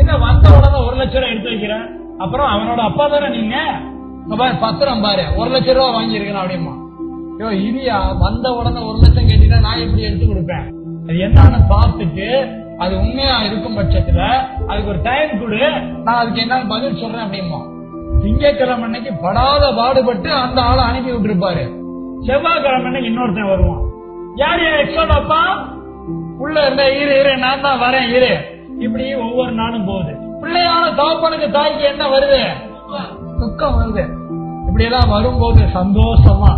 [SPEAKER 2] இல்ல வந்த உடனே 1 லட்சம் ரூபாய் எடுத்து வைக்கிறேன், அப்புறம் அவனோட அப்பா தானே நீங்க, பத்திரம் பாரு 1 லட்சம் ரூபாய் வாங்கியிருக்கணும் அப்படிமா. இரியா, வந்த உடனே 1 லட்சம் கேட்டீங்கன்னா நான் எப்படி எடுத்து கொடுப்பேன். அது என்னன்னு பார்த்துட்டு அது உண்மையா இருக்கும் பட்சத்துல அதுக்கு ஒரு டைம் கொடு, நான் அதுக்கு என்னன்னு பதில் சொல்றேன் அப்படிமா. திங்கட்கிழமை அன்னைக்கு படாத பாடுபட்டு அந்த ஆளை அனுப்பி விட்டுருப்பாரு. செவ்வாய்க்கிழமை அன்னைக்கு இன்னொருத்தன் வருவான். யார் எக்ஸோட அப்பா, உள்ள இருந்த இரு நான் தான் வரேன் இரு. இப்படி ஒவ்வொரு நாளும் போகுது. பிள்ளையான தகப்பனுக்கு தாய்க்கு என்ன வருது, துக்கம் வருது. இப்படி எல்லாம் வரும்போது சந்தோஷமா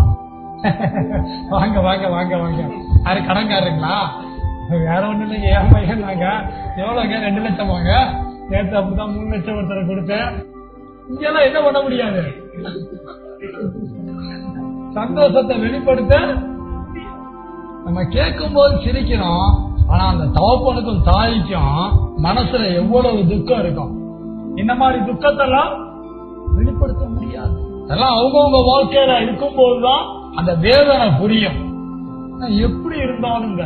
[SPEAKER 2] வாங்க வாங்க வாங்க வாங்க. யாரு கடன்காரங்களா, வேற ஒண்ணு இல்லைங்க, ஏன் பையன் நாங்க எவ்வளவுங்க 2 லட்சம் வாங்க, நேற்று அப்படிதான் 3 லட்சம் ஒருத்தரை கொடுத்தேன். இங்கெல்லாம் என்ன பண்ண முடியாது, சந்தோஷத்தை வெளிப்படுத்த நம்ம கேட்கும் போது சிரிக்கிறோம். ஆனா அந்த தகப்பனுக்கும் தாய்க்கும் மனசுல எவ்வளவு துக்கம் இருக்கும். இந்த மாதிரி துக்கத்தெல்லாம் வெளிப்படுத்த முடியாது. அதெல்லாம் அவங்கவுங்க வாழ்க்கையில இருக்கும் போதுதான் அந்த வேதனை புரியும். எப்படி இருந்தாலும்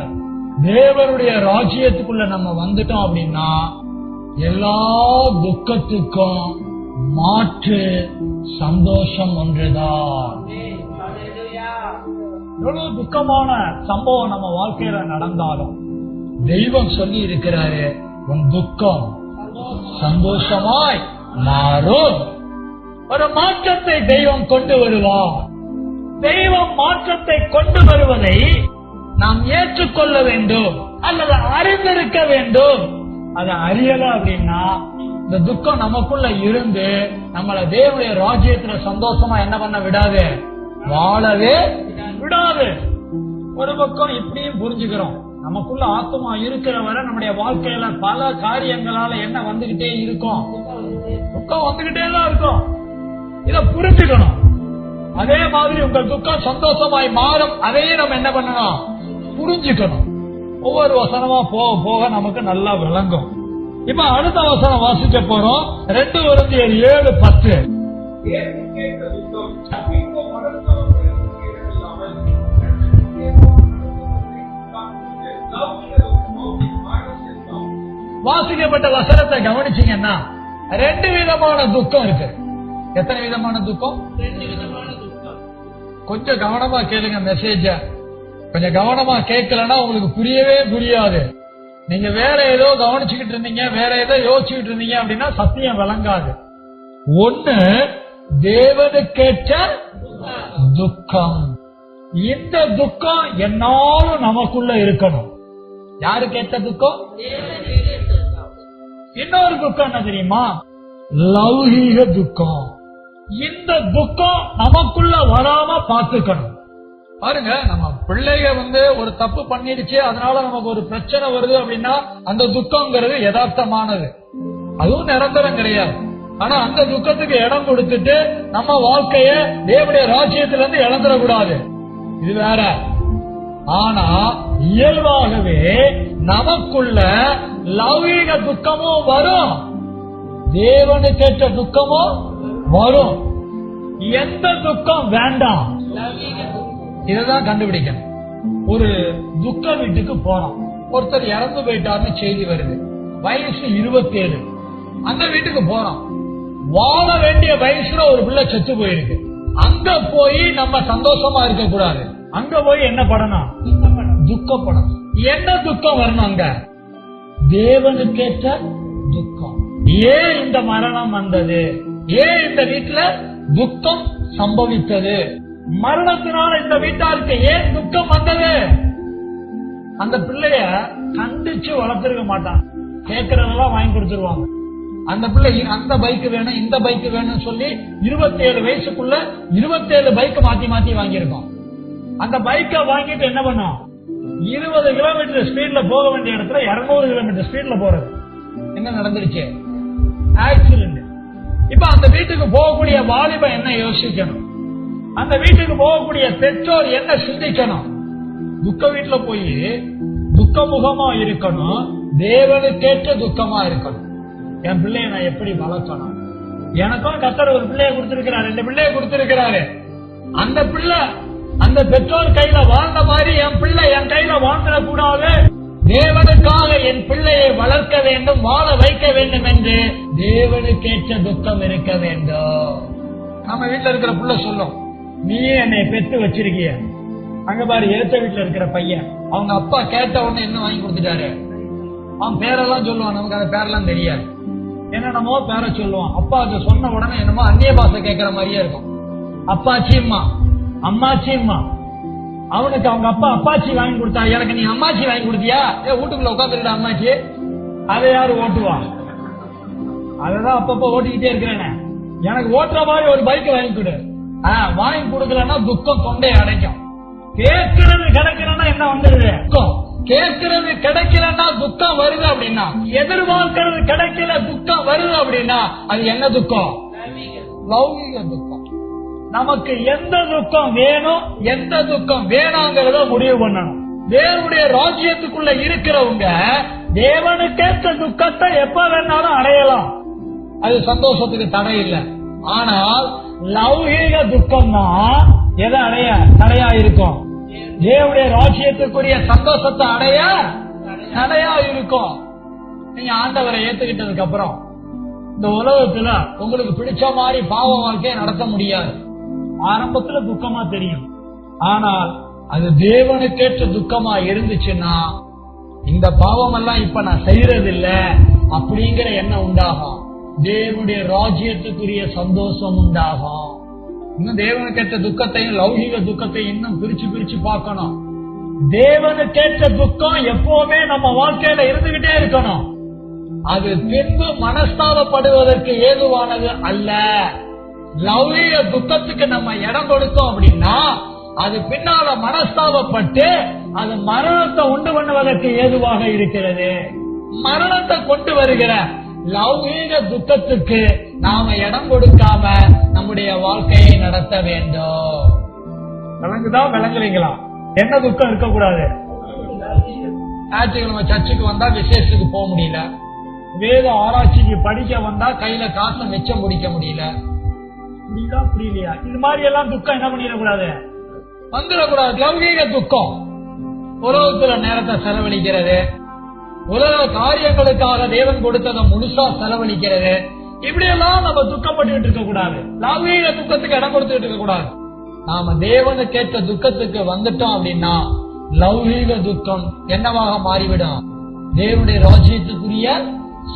[SPEAKER 2] தேவனுடைய ராஜ்யத்துக்குள்ள நம்ம வந்துட்டோம் அப்படின்னா எல்லா துக்கத்துக்கும் மாற்று சந்தோஷம் ஒன்றுதான். எவ்வளவு துக்கமான சம்பவம் நம்ம வாழ்க்கையில நடந்தாலும் தெய்வம் சொல்லி இருக்கிறாரு, உன் துக்கம் சந்தோஷமாய் மாறும். ஒரு மாற்றத்தை தெய்வம் கொண்டு வருவார். தெய்வம் மாற்றத்தை கொண்டு வருவதை நாம் ஏற்றுக்கொள்ள வேண்டும் அல்லது அறிந்திருக்க வேண்டும். அதை அறியல அப்படின்னா இந்த துக்கம் நமக்குள்ள இருந்து நம்மள தேவனுடைய ராஜ்யத்துல சந்தோஷமா என்ன பண்ண விடாது, வாழவே விடாது. ஒரு பக்கம் இப்படியும் புரிஞ்சுக்கிறோம், நமக்குள்ள ஆத்மா இருக்கிற வரை நம்முடைய வாழ்க்கையில பல காரியங்களால என்ன வந்துகிட்டே இருக்கும், துக்கம் வந்துகிட்டே தான் இருக்கும். இத புரிஞ்சுக்கணும். அதே மாதிரி உங்கள் துக்கம் சந்தோஷமாய் மாறும், அதையே நம்ம என்ன பண்ணணும், புரிஞ்சுக்கணும். ஒவ்வொரு வசனமா போக போக நமக்கு நல்லா விளங்கும். இப்ப அடுத்த வசனம் வாசிக்க போறோம். 2 கொரிந்தியர் 7:10. வாசிக்கப்பட்ட வசனத்தை கவனிச்சீங்கன்னா 2 விதமான துக்கம் இருக்கு. எத்தனை விதமான துக்கம்? 2 விதமான துக்கம். கொஞ்சம் கவனமா கேளுங்க மெசேஜ. கொஞ்சம் கவனமா கேட்கலன்னா உங்களுக்கு புரியவே புரியாது. நீங்க வேற ஏதோ கவனிச்சுக்கிட்டு இருந்தீங்க, வேற ஏதோ யோசிச்சுக்கிட்டு இருந்தீங்க அப்படின்னா சத்தியம் விளங்காது. ஒண்ணு தேவனுக்கேற்ற துக்கம். இந்த துக்கம் என்னாலும் நமக்குள்ள இருக்கணும். யாருக்கேற்ற துக்கம்? இன்னொரு துக்கம் என்ன தெரியுமா? லௌகீக துக்கம். இந்த துக்கம் நமக்குள்ள வராம பாத்துக்கணும். பாருங்க, நம்ம பிள்ளைங்க ஒரு தப்பு பண்ணிடுச்சு, அதனால நமக்கு ஒரு பிரச்சனை வருது அப்படின்னா அந்த துக்கம்ங்கிறது யதார்த்தமானது, அதுவும் நிரந்தரம் கிடையாது. ஆனா அந்த துக்கத்துக்கு இடம் கொடுத்துட்டு நம்ம வாழ்க்கைய தேவனுடைய ராஜ்யத்திலிருந்து இழந்துடக்கூடாது, இது வேற. ஆனா இயல்பாகவே நமக்குள்ள லௌகீக துக்கமும் வரும், தேவனுக்கேற்ற துக்கமும் வரும். எந்த துக்கம் வேண்டாம், இததான் கண்டுபிடிக்கணும். ஒரு துக்க வீட்டுக்கு போறோம், ஒருத்தர் இறந்து போயிட்டாருன்னு செய்தி வருது, வயசு 27. அந்த வீட்டுக்கு போறோம், வாழ வேண்டிய வயசுல ஒரு பிள்ளை செத்து போயிருக்கு. அங்க போய் நம்ம சந்தோஷமா இருக்க கூடாது, அங்க போய் என்ன படணும்? துக்கப்படணும். என்ன துக்கம் வரணும்? அங்க தேவனுக்கேற்ற துக்கம். ஏன் இந்த மரணம் வந்தது? ஏன் இந்த வீட்டுல துக்கம் சம்பவித்தது? மரணத்தினால இந்த வீட்டாருக்கு ஏன் துக்கம் வந்தது? அந்த பிள்ளைய கண்டிச்சு வளர்த்திருக்க மாட்டான், கேட்கறதெல்லாம் வாங்கி கொடுத்துருவாங்க. அந்த பிள்ளை அந்த பைக் வேணும், இந்த பைக் வேணும்னு சொல்லி 27 வயசுக்குள்ள 27 பைக் மாத்தி மாத்தி வாங்கியிருக்கோம். அந்த பைக்கை வாங்கிட்டு என்ன பண்ணும்? 20 கிலோமீட்டர் ஸ்பீட்ல போக வேண்டிய இடத்துல 200 கிலோமீட்டர் ஸ்பீட்ல போறது. என்ன நடந்துருச்சு? ஆக்சிடென்ட். இப்ப அந்த வீட்டுக்கு போகக்கூடிய வாலிபன் என்ன யோசிக்கணும்? அந்த வீட்டுக்கு போகக்கூடிய பெற்றோர் என்ன சிந்திக்கணும்? துக்க வீட்டுல போய் துக்கமுகமா இருக்கணும், தேவனுக்கேற்ற துக்கமா இருக்கணும். என் பிள்ளைய நான் எப்படி வளர்க்கணும்? எனக்கும் கர்த்தர் ஒரு பிள்ளைய கொடுத்திருக்கிறாரு, 2 பிள்ளைய கொடுத்திருக்கிறாரு. அந்த பிள்ளை அந்த பெற்றோர் கையில வாழ்ந்த மாதிரி என் பிள்ளை என் கையில வாழ்ந்துடக்கூடாது. தேவனுக்காக என் பிள்ளையை வளர்க்க வேண்டும், வாழ வைக்க வேண்டும் என்று தேவனுக்கேற்ற துக்கம் இருக்க வேண்டும். நம்ம வீட்டுல இருக்கிற பிள்ளை சொல்லும், நீயே என்னை பெத்து வச்சிருக்கிய. அங்க பாரு, ஏத்த வீட்டுல இருக்கிற பையன் அவங்க அப்பா கேட்ட உடனே என்ன வாங்கி கொடுத்துட்டாரு. அவன் பேரெல்லாம் சொல்லுவான், நமக்கு அந்த பேரெல்லாம் தெரியாது, என்னென்னமோ பேரை சொல்லுவான். அப்பா அது சொன்ன உடனே என்னமோ அந்நிய பாஷை கேட்கிற மாதிரியே இருக்கும். அப்பாச்சிம்மா, அம்மாச்சிம்மா. அவனுக்கு அவங்க அப்பா அப்பாச்சி வாங்கி கொடுத்தா, எனக்கு நீ அம்மாச்சி வாங்கி கொடுத்தியா? வீட்டுக்குள்ள உட்காந்துருக்க அம்மாச்சி, அதை யாரு ஓட்டுவா? அததான் அப்பப்ப ஓட்டிக்கிட்டே இருக்கிறேன். எனக்கு ஓட்டுற மாதிரி ஒரு பைக் வாங்கி கொடு. வாங்கி கொடுக்கலன்னா துக்கம் தொண்டை அடைக்கும். கேட்கிறது கிடைக்கலன்னா என்ன வந்துடுது? துக்கம். கேட்கிறது கிடைக்கலன்னா துக்கம் வருது அப்படின்னா, எதிர்பார்க்கிறது கிடைக்கல துக்கம் வருது அப்படின்னா அது என்ன துக்கம்? லௌகிக துக்கம். நமக்கு எந்த துக்கம் வேணும், எந்த துக்கம் வேணாங்கிறத முடிவு பண்ணணும். தேவனுடைய ராஜ்யத்துக்குள்ள இருக்கிறவங்க தேவனுக்கேற்ற துக்கத்தை எப்ப வேணாலும் அடையலாம், அது சந்தோஷத்துக்கு தடை இல்லை. ஆனால் லௌகீக துக்கம் தான் எதை அடைய தடையா இருக்கும்? தேவனுடைய ராஜ்யத்துக்குரிய சந்தோஷத்தை அடைய தடையா இருக்கும். நீங்க ஆண்டவரை ஏத்துக்கிட்டதுக்கு அப்புறம் இந்த உலகத்துல உங்களுக்கு பிடிச்ச மாதிரி பாவ வாழ்க்கையை நடத்த முடியாது. ஆரம்பத்துல துக்கமா தெரியும், ஆனால் அது தேவனுக்கேற்ற துக்கமா இருந்துச்சுன்னா இந்த பாவம் எல்லாம் இப்ப நான் செய்யறது இல்ல அப்படிங்கிற எண்ணம் உண்டாகும், தேவனுடைய ராஜ்யத்துக்குரிய சந்தோஷம் உண்டாகும். இன்னும் தேவனுக்கேற்ற துக்கத்தையும் லௌகிக துக்கத்தையும் இன்னும் பிரிச்சு பிரிச்சு பார்க்கணும். தேவனுக்கேற்ற துக்கம் எப்பவுமே நம்ம வாழ்க்கையில இருந்துகிட்டே இருக்கணும். அது பின்பு மனஸ்தாபப்படுவதற்கு ஏதுவானது அல்ல. லௌகிக துக்கத்துக்கு நம்ம இடம் கொடுத்தோம் அப்படின்னா அது பின்னால மனஸ்தாபப்பட்டு அது மரணத்தை உண்டு பண்ணுவதற்கு ஏதுவாக இருக்கிறது. மரணத்தை கொண்டு வருகிற லௌகீக துக்கத்துக்கு நாம இடம் கொடுக்காம நம்முடைய வாழ்க்கையை நடத்த வேண்டும். விளங்குதா? விளங்குறீங்களா? என்ன துக்கம் இருக்கக்கூடாது? ஞாயிற்றுக்கிழமை சர்ச்சுக்கு வந்தா விசேஷத்துக்கு போக முடியல, வேத ஆராய்ச்சிக்கு படிக்க வந்தா கையில காசை மிச்சம் பிடிக்க முடியல, புரியலையா? இது மாதிரி எல்லாம் துக்கம் என்ன பண்ணிடக்கூடாது, வந்துடக்கூடாது. லௌகீக துக்கம் உலகத்துல நேரத்தை செலவழிக்கிறது, உலக காரியங்களுக்காக தேவன் கொடுத்ததை முழுசா செலவழிக்கிறது, இப்படி எல்லாம் நம்ம துக்கப்பட்டு இருக்க கூடாது. லௌகீக துக்கத்துக்கு இடம் கொடுத்துட்டு இருக்க கூடாது. நாம தேவனுக்கேற்ற துக்கத்துக்கு வந்துட்டோம் அப்படின்னா லௌகீக துக்கம் என்னவாக மாறிவிடும்? தேவனுடைய ராஜ்யத்துக்குரிய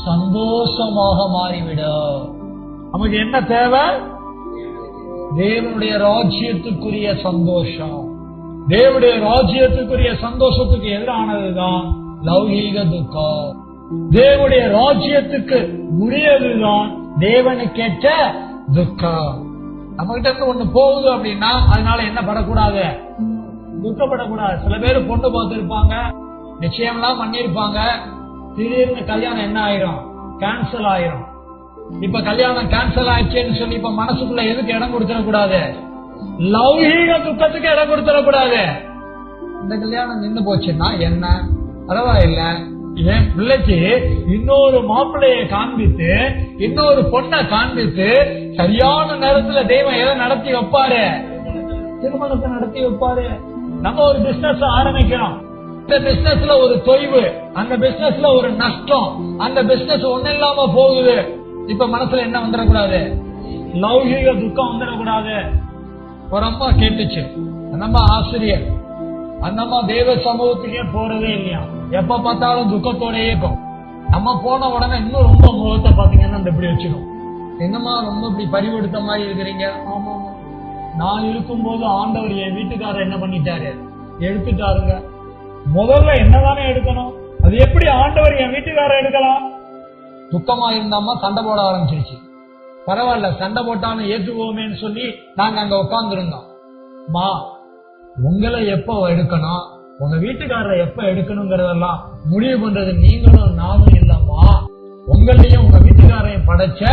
[SPEAKER 2] சந்தோஷமாக மாறிவிடும். நமக்கு என்ன தேவை? தேவனுடைய ராஜ்யத்துக்குரிய சந்தோஷம். தேவனுடைய ராஜ்யத்துக்குரிய சந்தோஷத்துக்கு எதிரானதுதான் லௌகீக துக்கம். தேவனுடைய ராஜ்யத்துக்கு உரியதுதான் தேவனுக்கேற்ற துக்கம். நம்ம கிட்ட இருந்து ஒண்ணு போகுது அப்படின்னா அதனால என்ன படக்கூடாது? துக்கப்படக்கூடாது. சில பேர் பொண்ணு பார்த்திருப்பாங்க, நிச்சயம் எல்லாம் பண்ணிருப்பாங்க, திடீர்னு கல்யாணம் என்ன ஆயிரும்? கேன்சல் ஆயிரும். இப்ப கல்யாணம் கேன்சல் ஆயிடுச்சேன்னு சொல்லி இப்ப மனசுக்குள்ள எதுக்கு இடம் கொடுத்துடக்கூடாது? லௌகீக துக்கத்துக்கு இடம் கொடுத்துடக்கூடாது. இந்த கல்யாணம் நின்று போச்சுன்னா என்ன பரவாயில்ல, என் பிள்ளைக்கு இன்னொரு மாப்பிள்ளைய காண்பித்து இன்னொரு பொண்ணை காண்பித்து சரியான நேரத்துல தெய்வம் எதை நடத்தி வைப்பாரு? திருமணத்தை நடத்தி வைப்பாரு. நம்ம ஒரு பிசினஸ் ஆரம்பிக்கிறோம், இந்த பிசினஸ்ல ஒரு தொய்வு, அந்த பிசினஸ்ல ஒரு நஷ்டம், அந்த பிசினஸ் ஒண்ணு இல்லாம போகுது. இப்ப மனசுல என்ன வந்துடக்கூடாது? லௌகீக துக்கம் வந்துடக்கூடாது. ஒரு அம்மா கேட்டுச்சு, அந்த அம்மா ஆசிரியர், அந்த அம்மா தேவ சமூகத்துக்கே போறதே இல்லையா, எப்ப பார்த்தாலும் துக்கத்தோடயே இருக்கும். நம்ம போன உடனே இன்னும் ரொம்ப முகத்தை பாத்தீங்கன்னா இப்படி வச்சிடும். என்னமா ரொம்ப இப்படி பறிவெடுத்த மாதிரி இருக்கிறீங்க? ஆமா, நான் இருக்கும்போது ஆண்டவர் என் வீட்டுக்காரர் என்ன பண்ணிட்டாரு? எடுத்துட்டாருங்க. முதல்ல என்னதானே எடுக்கணும்? அது எப்படி ஆண்டவர் என் வீட்டுக்காரர் எடுக்கலாம்? துக்கமா இருந்தாமா சண்டை போட ஆரம்பிச்சிருச்சு. பரவாயில்ல, சண்டை போட்டாலும் ஏற்றுவோமேன்னு சொல்லி நாங்க அங்க உட்கார்ந்துருந்தோம். மா, உங்களை எப்ப எடுக்கணும், உங்க வீட்டுக்காரரை எப்ப எடுக்கணுங்கிறதெல்லாம் முடிவு பண்றது நீங்களும் நானும் இல்லம்மா. உங்களையும் உங்க வீட்டுக்காரையும் படைச்ச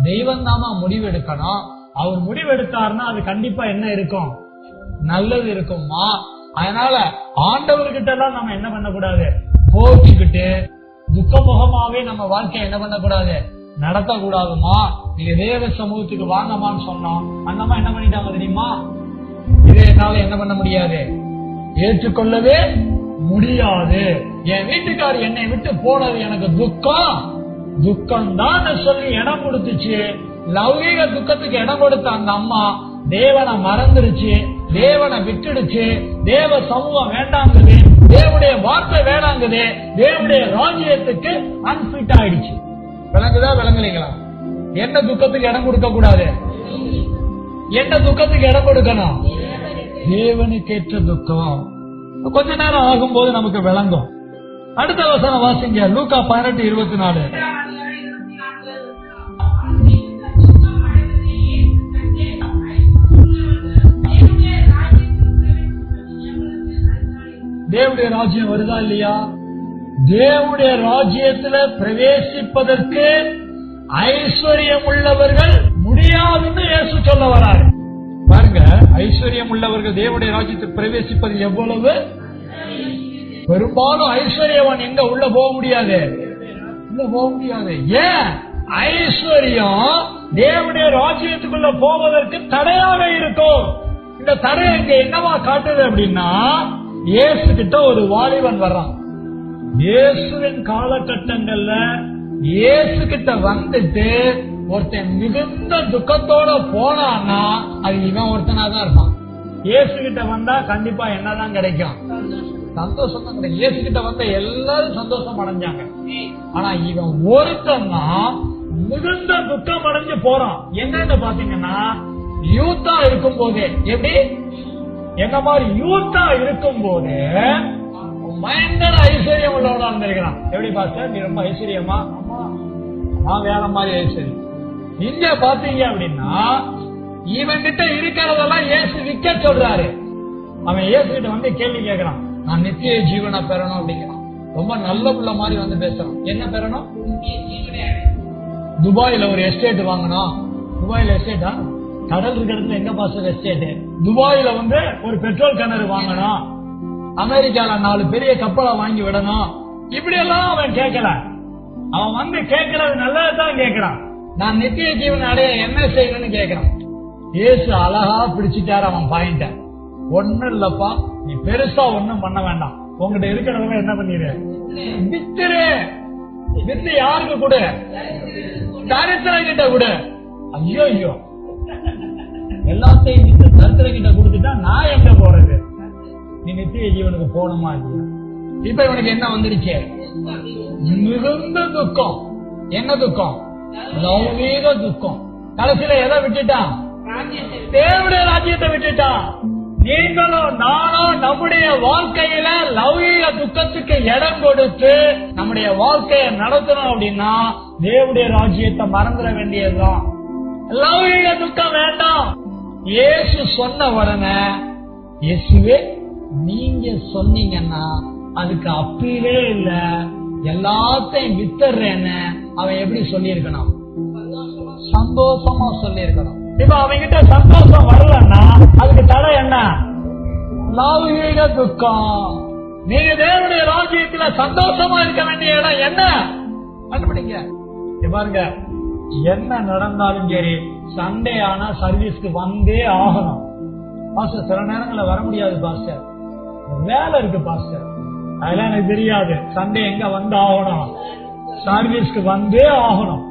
[SPEAKER 2] தெய்வம் தாமா முடிவு எடுக்கணும். அவர் முடிவு எடுத்தாருன்னா அது கண்டிப்பா என்ன இருக்கும்? நல்லது இருக்கும்மா. அதனால ஆண்டவர்கிட்ட எல்லாம் நம்ம என்ன பண்ணக்கூடாது? கோச்சுக்கிட்டு துக்கமுகமாவே நம்ம வாழ்க்கையை என்ன பண்ணக்கூடாது? நடத்தக்கூடாதுமா. நீங்க தேவ சமூகத்துக்கு வாங்கம்மான்னு சொன்னோம். அந்த அம்மா என்ன பண்ணிட்டாங்க தெரியுமா? இதை என்னால என்ன பண்ண முடியாது, ஏற்றுக்கொள்ளவே முடியாது. என் வீட்டுக்கார் என்னை விட்டு போனது எனக்கு துக்கம், துக்கம் தான் சொல்லி இடம் கொடுத்துச்சு. லௌகீக துக்கத்துக்கு இடம் கொடுத்த அந்த அம்மா தேவனை மறந்துருச்சு, தேவனை விட்டுடுச்சு, தேவ சமூகம் வேண்டாங்குது, தேவனுடைய வார்த்தை வேண்டாங்குது, தேவனுடைய ராஜ்யத்துக்கு அன்பிட் ஆயிடுச்சு. விளங்குதா விளங்குறீங்களா? என்ன துக்கத்துக்கு இடம் கொடுக்க கூடாது? என்ன துக்கத்துக்கு இடம் கொடுக்கணும்? தேவனுக்கேற்ற துக்கம். கொஞ்ச நேரம் ஆகும்போது நமக்கு விளங்கும். அடுத்த வசனம் வாசிங்க, லூக்கா 18:24. தேவனுடைய ராஜ்யம் வருதா இல்லையா? தேவனுடைய ராஜ்யத்துல பிரவேசிப்பதற்கு ஐஸ்வர்யம் உள்ளவர்கள் முடியாதுன்னு இயேசு சொல்ல வராரு. பாருங்க, ஐஸ்வர்யம் உள்ளவர்கள் தேவனுடைய ராஜ்யத்துக்கு பிரவேசிப்பது எவ்வளவு? பெரும்பாலும் ஐஸ்வர்யவன் எங்க உள்ள போக முடியாது, உள்ள போக முடியாது. ஏன்? ஐஸ்வர்யம் தேவனுடைய ராஜ்யத்துக்குள்ள போவதற்கு தடையாக இருக்கும். இந்த தடை இங்க என்னவா காட்டுது அப்படின்னா, இயேசு கிட்ட ஒரு வாலிபன் வர்றான். இயேசுவின் காலகட்டங்கள்ல இயேசு கிட்ட வந்துட்டு ஒருத்தன் மிகுந்த துக்கத்தோட போனான்னா அது இவன் ஒருத்தனா தான் இருப்பான். இயேசு கிட்ட வந்தா கண்டிப்பா என்னதான் கிடைக்கும்? சந்தோஷம் தான் கிடைக்கும். இயேசு கிட்ட வந்த எல்லாரும் சந்தோஷம் அடைஞ்சாங்க. ஆனா இவன் ஒருத்தன் தான் மிகுந்த துக்கம் அடைஞ்சு போறான். என்னன்னு பாத்தீங்கன்னா, யூத்தா இருக்கும் போதே, எப்படி என்ன மாதிரி யூத்தா இருக்கும் போது பயங்கர ஐஸ்வர்யம் உள்ளவனா இருந்திருக்கிறான். எப்படி பாஸ்டர், நீ ரொம்ப ஐஸ்வர்யமா? நான் வேற மாதிரி ஐஸ்வர்யம். இங்க பாத்தீங்க அப்படின்னா இவன் கிட்ட இருக்கிறதெல்லாம் இயேசு விற்க சொல்றாரு. அவன் இயேசு கிட்ட வந்து கேள்வி கேட்கிறான், நான் நித்திய ஜீவனை பெறணும் அப்படிங்கிறான். ரொம்ப நல்ல புள்ள மாதிரி வந்து பேசுறான். என்ன பெறணும்? துபாயில ஒரு எஸ்டேட் வாங்கணும். துபாயில எஸ்டேட்டா? கடல் இருக்கிறதுல எங்க பாஸ்டர் எஸ்டேட்? துபாயில வந்து ஒரு பெட்ரோல் கிணறு வாங்கணும், அமெரிக்கால 4 பெரிய கப்பலை வாங்கி விடணும். இப்படி எல்லாம் அவன் கேட்கல. அவன் வந்து கேட்கறது நல்லதான் கேட்கிறான். நான் நித்திய ஜீவன் அடைய என்ன செய்யணும்னு கேட்கிறான். இயேசு அழகா பிடிச்சிட்டாரு அவன் பாயிண்ட. ஒண்ணும் இல்லப்பா, நீ பெருசா ஒண்ணும் பண்ண வேண்டாம். உங்ககிட்ட இருக்கிறவங்க என்ன பண்ணிரு, வித்துரு. வித்து யாருக்கு கொடு? தரித்திரம் கிட்ட கொடு. ஐயோ ஐயோ, எல்லாத்தையும் வித்து தரித்திரம் கிட்ட கொடுத்துட்டா நான் எங்க போறது? நீ நித்திய ஜீவனுக்கு போகணுமா இல்லையா? இப்ப இவனுக்கு என்ன வந்துருச்சு? மிகுந்த துக்கம். என்ன துக்கம்? லௌகீக துக்கம். கடைசியில எதை விட்டுட்டான்? தேவனுடைய ராஜ்யத்தை விட்டுட்டான். நீங்களும் நானும் நம்முடைய வாழ்க்கையில லௌகீக துக்கத்துக்கு இடம் கொடுத்து நம்முடைய வாழ்க்கையை நடத்தணும் அப்படின்னா தேவனுடைய ராஜ்யத்தை மறந்துட வேண்டியதுதான். லௌகீக துக்கம் வேண்டாம். இயேசு சொன்ன உடனே, இயேசுவே நீங்க சொன்னீங்கன்னா அதுக்கு அப்பீலே இல்ல, எல்லாத்தையும் வித்துறேன்னு அவன் எப்படி சொல்லியிருக்கணும்? சந்தோஷமா சொல்லியிருக்கணும். இப்ப அவங்கிட்ட சந்தோஷம் வரலன்னா அதுக்கு தடை என்ன? லௌகீக துக்கம். நீங்க தேவனுடைய ராஜ்யத்துல சந்தோஷமா இருக்க வேண்டிய இடம் என்ன? கண்டுபிடிங்க. பாருங்க, என்ன நடந்தாலும் சரி சண்டே ஆனா சர்வீஸ்க்கு வந்தே ஆகணும். பாஸ்டர் சில நேரங்களில் வர முடியாது பாஸ்டர், வேலை இருக்கு பாஸ்டர், அதெல்லாம் எனக்கு தெரியாது. சண்டே எங்க வந்து ஆகணும்? சர்வீஸ்க்கு வந்தே ஆகணும்.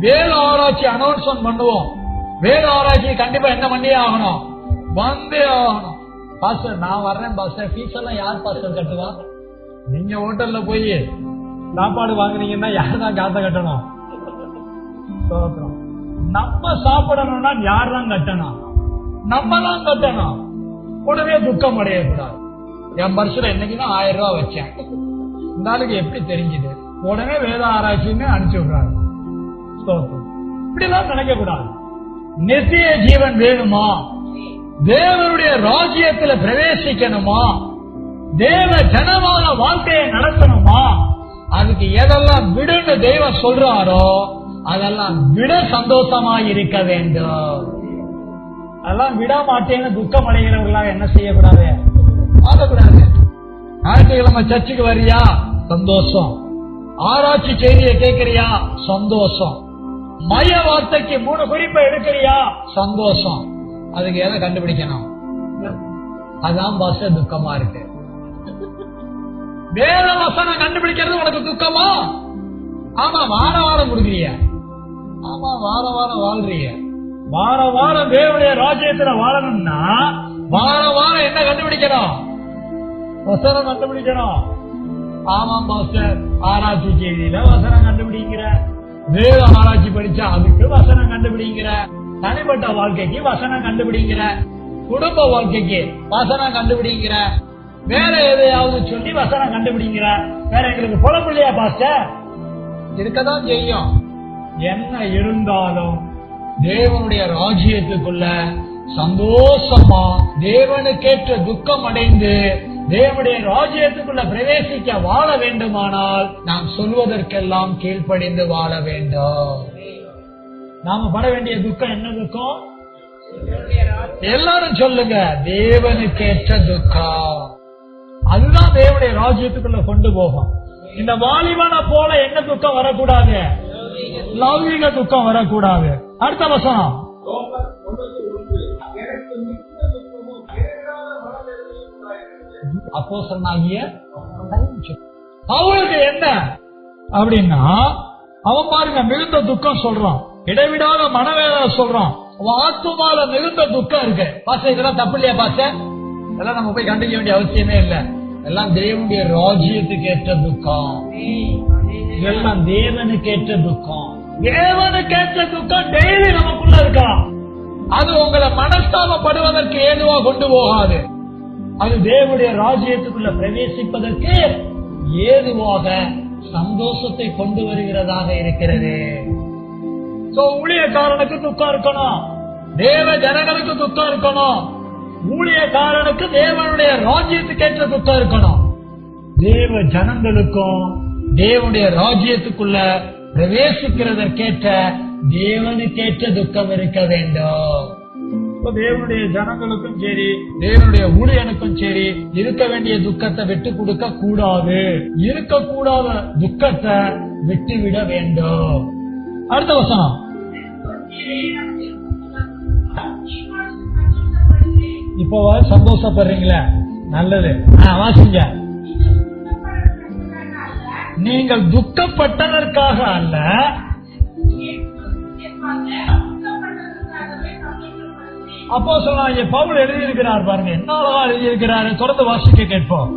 [SPEAKER 2] வேலை ஆராய்ச்சி அனௌன்ஸ்மெண்ட் பண்ணுவோம். வேலை ஆராய்ச்சி கண்டிப்பா என்ன பண்ணியே ஆகணும்? வந்தே ஆகணும். பாஸ்டர் நான் வர்றேன் பாஸ்டர், ஃபீஸ் எல்லாம் யார் பாஸ்டர் கட்டுவா? நீங்க ஹோட்டல்ல போய் சாப்பாடு வாங்குறீங்கன்னா யார் தான் காசை கட்டணும்? நம்ம சாப்பிடணும்னா யார் தான் கட்டணும்? நம்ம தான் கட்டணும். உடனே துக்கம் அடையக்கூடாது. என் பர்ஸ்ல என்னைக்குதான் 1000 ரூபாய் வச்சேன், இந்த ஆளுக்கு எப்படி தெரிஞ்சது? உடனே வேத ஆராய்ச்சின்னு அனுப்பிச்சு விடுறாரு. இப்படிலாம் நினைக்க கூடாது. நித்திய ஜீவன் வேணுமா? தேவனுடைய ராஜ்யத்துல பிரவேசிக்கணுமா? தேவ ஜனமான வாழ்க்கையை நடத்தணுமா? அதுக்கு எதெல்லாம் விடுன்னு தெய்வம் சொல்றாரோ அதெல்லாம் விட சந்தோஷமா இருக்க வேண்டும். அதெல்லாம் விட மாட்டேன்னு துக்கம் அடைகிறவர்களாக என்ன செய்யக்கூடாது? ஆகக்கூடாது. ஞாயிற்றுக்கிழமை சர்ச்சுக்கு வரியா? சந்தோஷம். ஆராய்ச்சி செய்தியை கேட்கிறியா? சந்தோஷம். மைய வார்த்தைக்கு 3 குறிப்பை எடுக்கிறியா? சந்தோஷம். அதுக்கு எதை கண்டுபிடிக்கணும்? அதான் பாச துக்கமா இருக்கு. வேத வசனம் கண்டுபிடிக்கிறது உனக்கு துக்கமா? ஆமா, வார வாரம் கொடுக்குறிய, ஆமா வார வாரம் வாழ்றிய. வார வாரம் தேவனுடைய ராஜ்யத்துல வாழணும்னா வார வாரம் என்ன கண்டுபிடிக்கணும்? வசனம் கண்டுபிடிக்கணும். ஆமாம் பாஸ்டர், ஆராய்ச்சி செய்தியில வசனம் கண்டுபிடிங்கிற, வேத ஆராய்ச்சி படிச்சா அதுக்கு வசனம் கண்டுபிடிங்கிற, தனிப்பட்ட வாழ்க்கைக்கு வசனம் கண்டுபிடிங்கிற, குடும்ப வாழ்க்கைக்கு வசனம் கண்டுபிடிங்கிற, வேற எதையாவது சொல்லி வசனம் கண்டுபிடிங்கிற. வேற எங்களுக்கு புலப்பிள்ளையா பாஸ்டர்? இருக்கதான் செய்யும். என்ன இருந்தாலும் தேவனுடைய ராஜ்யத்துக்குள்ள சந்தோஷமா தேவனுக்கேற்ற துக்கம் அடைந்து தேவனுடைய ராஜ்யத்துக்குள்ள பிரவேசிக்க வாழ வேண்டுமானால் நாம் சொல்வதற்கெல்லாம் கீழ்ப்படிந்து வாழ வேண்டும். நாம பட வேண்டிய துக்கம் என்ன துக்கம்? எல்லாரும் சொல்லுங்க, தேவனுக்கேற்ற துக்கம். அதுதான் தேவனுடைய ராஜ்யத்துக்குள்ள கொண்டு போகும். இந்த வாலிபனை போல என்ன துக்கம் வரக்கூடாது? லௌகீக துக்கம் வரக்கூடாது. அடுத்த வசனம், அப்போஸ்தலனாகிய அவளுக்கு என்ன அப்படின்னா, அவன் பாருங்க மிகுந்த துக்கம் சொல்றான், இடைவிடாத மனவேதனை சொல்றான், ஆத்துமால மிகுந்த துக்கம் இருக்கு. பாச இதெல்லாம் தப்பு இல்லையா பாச? இதெல்லாம் நம்ம போய் கண்டுக்க வேண்டிய அவசியமே இல்லை. எல்லாம் தேவனுடைய ராஜ்யத்துக்கு ஏற்ற துக்கம். இதெல்லாம் தேவனுக்கேற்ற துக்கம். தேவனுக்கேற்ற துக்கம் டெய்லி நமக்குள்ள இருக்கலாம். அது உங்களை மனஸ்தாபப்படுவதற்கு ஏதுவா கொண்டு போகாது. அது தேவனுடைய ராஜ்யத்துக்குள்ள பிரவேசிப்பதற்கு ஏதுவாக சந்தோஷத்தை கொண்டு வருகிறதாக இருக்கிறது. ஊழியக்காரனுக்கு துக்கம் இருக்கணும், தேவ ஜனங்களுக்கு துக்கம் இருக்கணும். ஊழியக்காரனுக்கு தேவனுடைய ராஜ்யத்துக்கு ஏற்ற துக்கம் இருக்கணும். தேவ ஜனங்களுக்கும் தேவனுடைய ராஜ்யத்துக்குள்ள பிரவேசிக்கிறதற்கேற்ற தேவனுக்கேற்ற துக்கம் இருக்க வேண்டும். தேவனுடைய ஜனங்களுக்கும் சரி தேவனுடைய ஊழியனுக்கும் சரி இருக்க வேண்டிய துக்கத்தை விட்டு கொடுக்க கூடாது. இருக்கக்கூடாத துக்கத்தை விட்டுவிட வேண்டும். அடுத்த வசனம், இப்போ சந்தோஷப்படுறீங்களா? நல்லது, வாசிங்க. நீங்கள் துக்கப்பட்டதற்காக அல்ல, அப்போஸ்தலனாகிய பவுல் எழுதியிருக்கிறார் பாருங்க, என்ன அழகா எழுதியிருக்கிறாரு. தொடர்ந்து வாசிக்க கேட்போம்.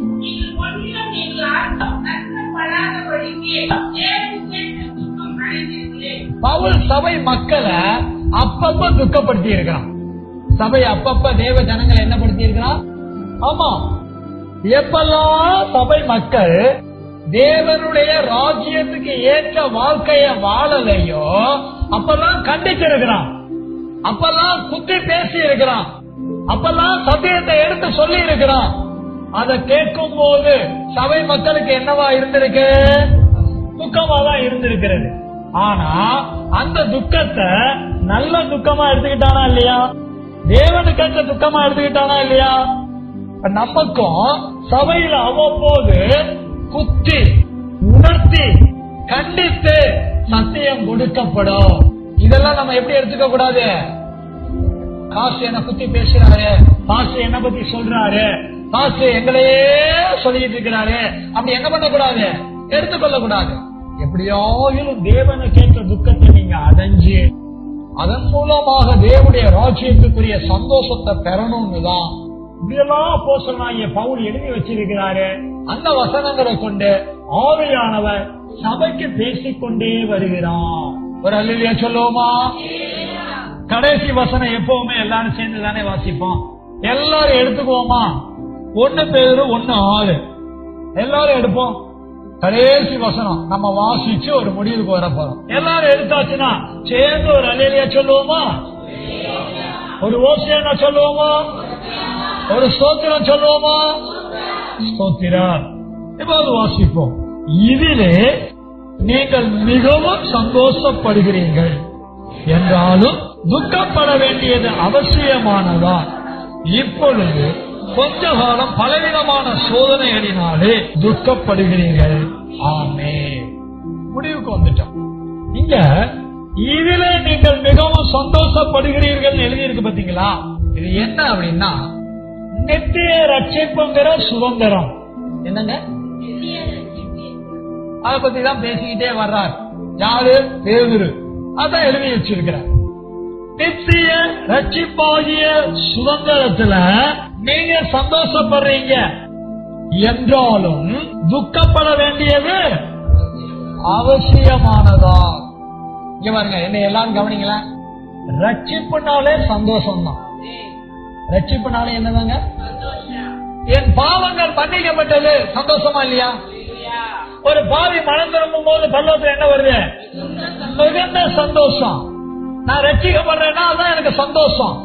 [SPEAKER 2] பவுல் சபை மக்களை அப்பப்ப துக்கப்படுத்தி இருக்கிறான். சபை அப்பப்ப தேவ ஜனங்களை என்ன படுத்தி இருக்கிறான்? ஆமா, எப்பெல்லாம் சபை மக்கள் தேவனுடைய ராஜ்யத்துக்கு ஏற்ற வாழ்க்கைய வாழலையோ அப்பெல்லாம் கண்டிச்சிருக்கிறான், அப்பெல்லாம் குத்தி பேசி இருக்கிறான், அப்பெல்லாம் சத்தியத்தை எடுத்து சொல்லி இருக்கிறான். அதை கேட்கும் போது சபை மக்களுக்கு என்னவா இருந்திருக்கு? துக்கமா தான் இருந்திருக்கிறது. ஆனா அந்த துக்கத்தை நல்ல துக்கமா எடுத்துக்கிட்டானா இல்லையா? தேவனுக்கு துக்கமா எடுத்துக்கிட்டானா இல்லையா? நமக்கும் சபையில அவ்வப்போது குத்தி உணர்த்தி கண்டித்து சத்தியம் கொடுக்கப்படும். இதெல்லாம் நம்ம எப்படி எடுத்துக்க கூடாது? காசு என்ன குத்தி பேசுறாரு, காசு என்ன பத்தி சொல்றாரு, காசு எங்களையே சொல்லிட்டு இருக்கிறாரு, அப்படி என்ன பண்ண கூடாது? எடுத்துக்கொள்ள கூடாது. எப்படியாவது தேவனை கேட்ட துக்கத்தை நீங்க அடைஞ்சு அதன் மூலமாக தேவனுடைய ராஜ்யத்துக்குரிய சந்தோஷத்தை பெறணும்னு தான் இப்படியெல்லாம் அப்போஸ்தலனாகிய பவுல் எழுதி வச்சிருக்கிறாரு. அந்த வசனங்களை கொண்டு ஆவியானவர் சபைக்கு பேசிக்கொண்டே வருகிறான். ஒரு அல்லேலூயா சொல்லுவோமா? கடைசி வசனம் எப்பவுமே எல்லாரும் சேர்ந்து தானே வாசிப்போம். எல்லாரும் எடுத்துக்குவோமா? 1 பேரு 1:6 எல்லாரும் எடுப்போம். கடைசி வசனம் நம்ம வாசிச்சு ஒரு முடிவுக்கு வர போறோம். எல்லாரும் எடுத்தாச்சுன்னா சேர்ந்து ஒரு அல்லேலூயா சொல்லுவோமா? ஒரு ஓசியானா சொல்லுவோமா? ஒரு ஸ்தோத்திரம் சொல்லுவோமா? ஸ்தோத்திரம். இப்போது வாசிப்போம். இதிலே நீங்கள் மிகவும் சந்தோஷப்படுகிறீர்கள் என்றாலும் துக்கப்பட வேண்டியது அவசியமானதா? இப்பொழுது கொஞ்ச காலம் பலவிதமான சோதனைகளினாலே துக்கப்படுகிறீர்கள். ஆமென். முடிவுக்கு வந்துட்டோம். இங்க இதிலே நீங்கள் மிகவும் சந்தோஷப்படுகிறீர்கள் எழுதியிருக்கு பாத்தீங்களா? இது என்ன அப்படின்னா நித்திய ரட்சிப்புங்கிற சுதந்திரம். என்னங்க? அதை பத்தி தான் பேசிக்கிட்டே வர்றார். யாரு? பேதுரு. அதான் எழுதி வச்சிருக்கிறார். நித்திய ரட்சிப்பாகிய சுதந்திரத்துல நீங்க சந்தோஷப்படுறீங்க என்றாலும் துக்கப்பட வேண்டியது அவசியமானதா? இங்க பாருங்க, என்ன எல்லாரும் கவனிங்களா? ரட்சிப்புனாலே சந்தோஷம் தான். ரட்சிப்புனாலே என்னதாங்க? என் பாவங்கள் மன்னிக்கப்பட்டது. சந்தோஷமா இல்லையா? ஒரு பாவி மனம் திரும்பும் போது பரலோகத்துல என்ன வருது? மிகுந்த சந்தோஷம். நான் ரட்சிக்கப்படுறேன்னா அதுதான் எனக்கு சந்தோஷம்.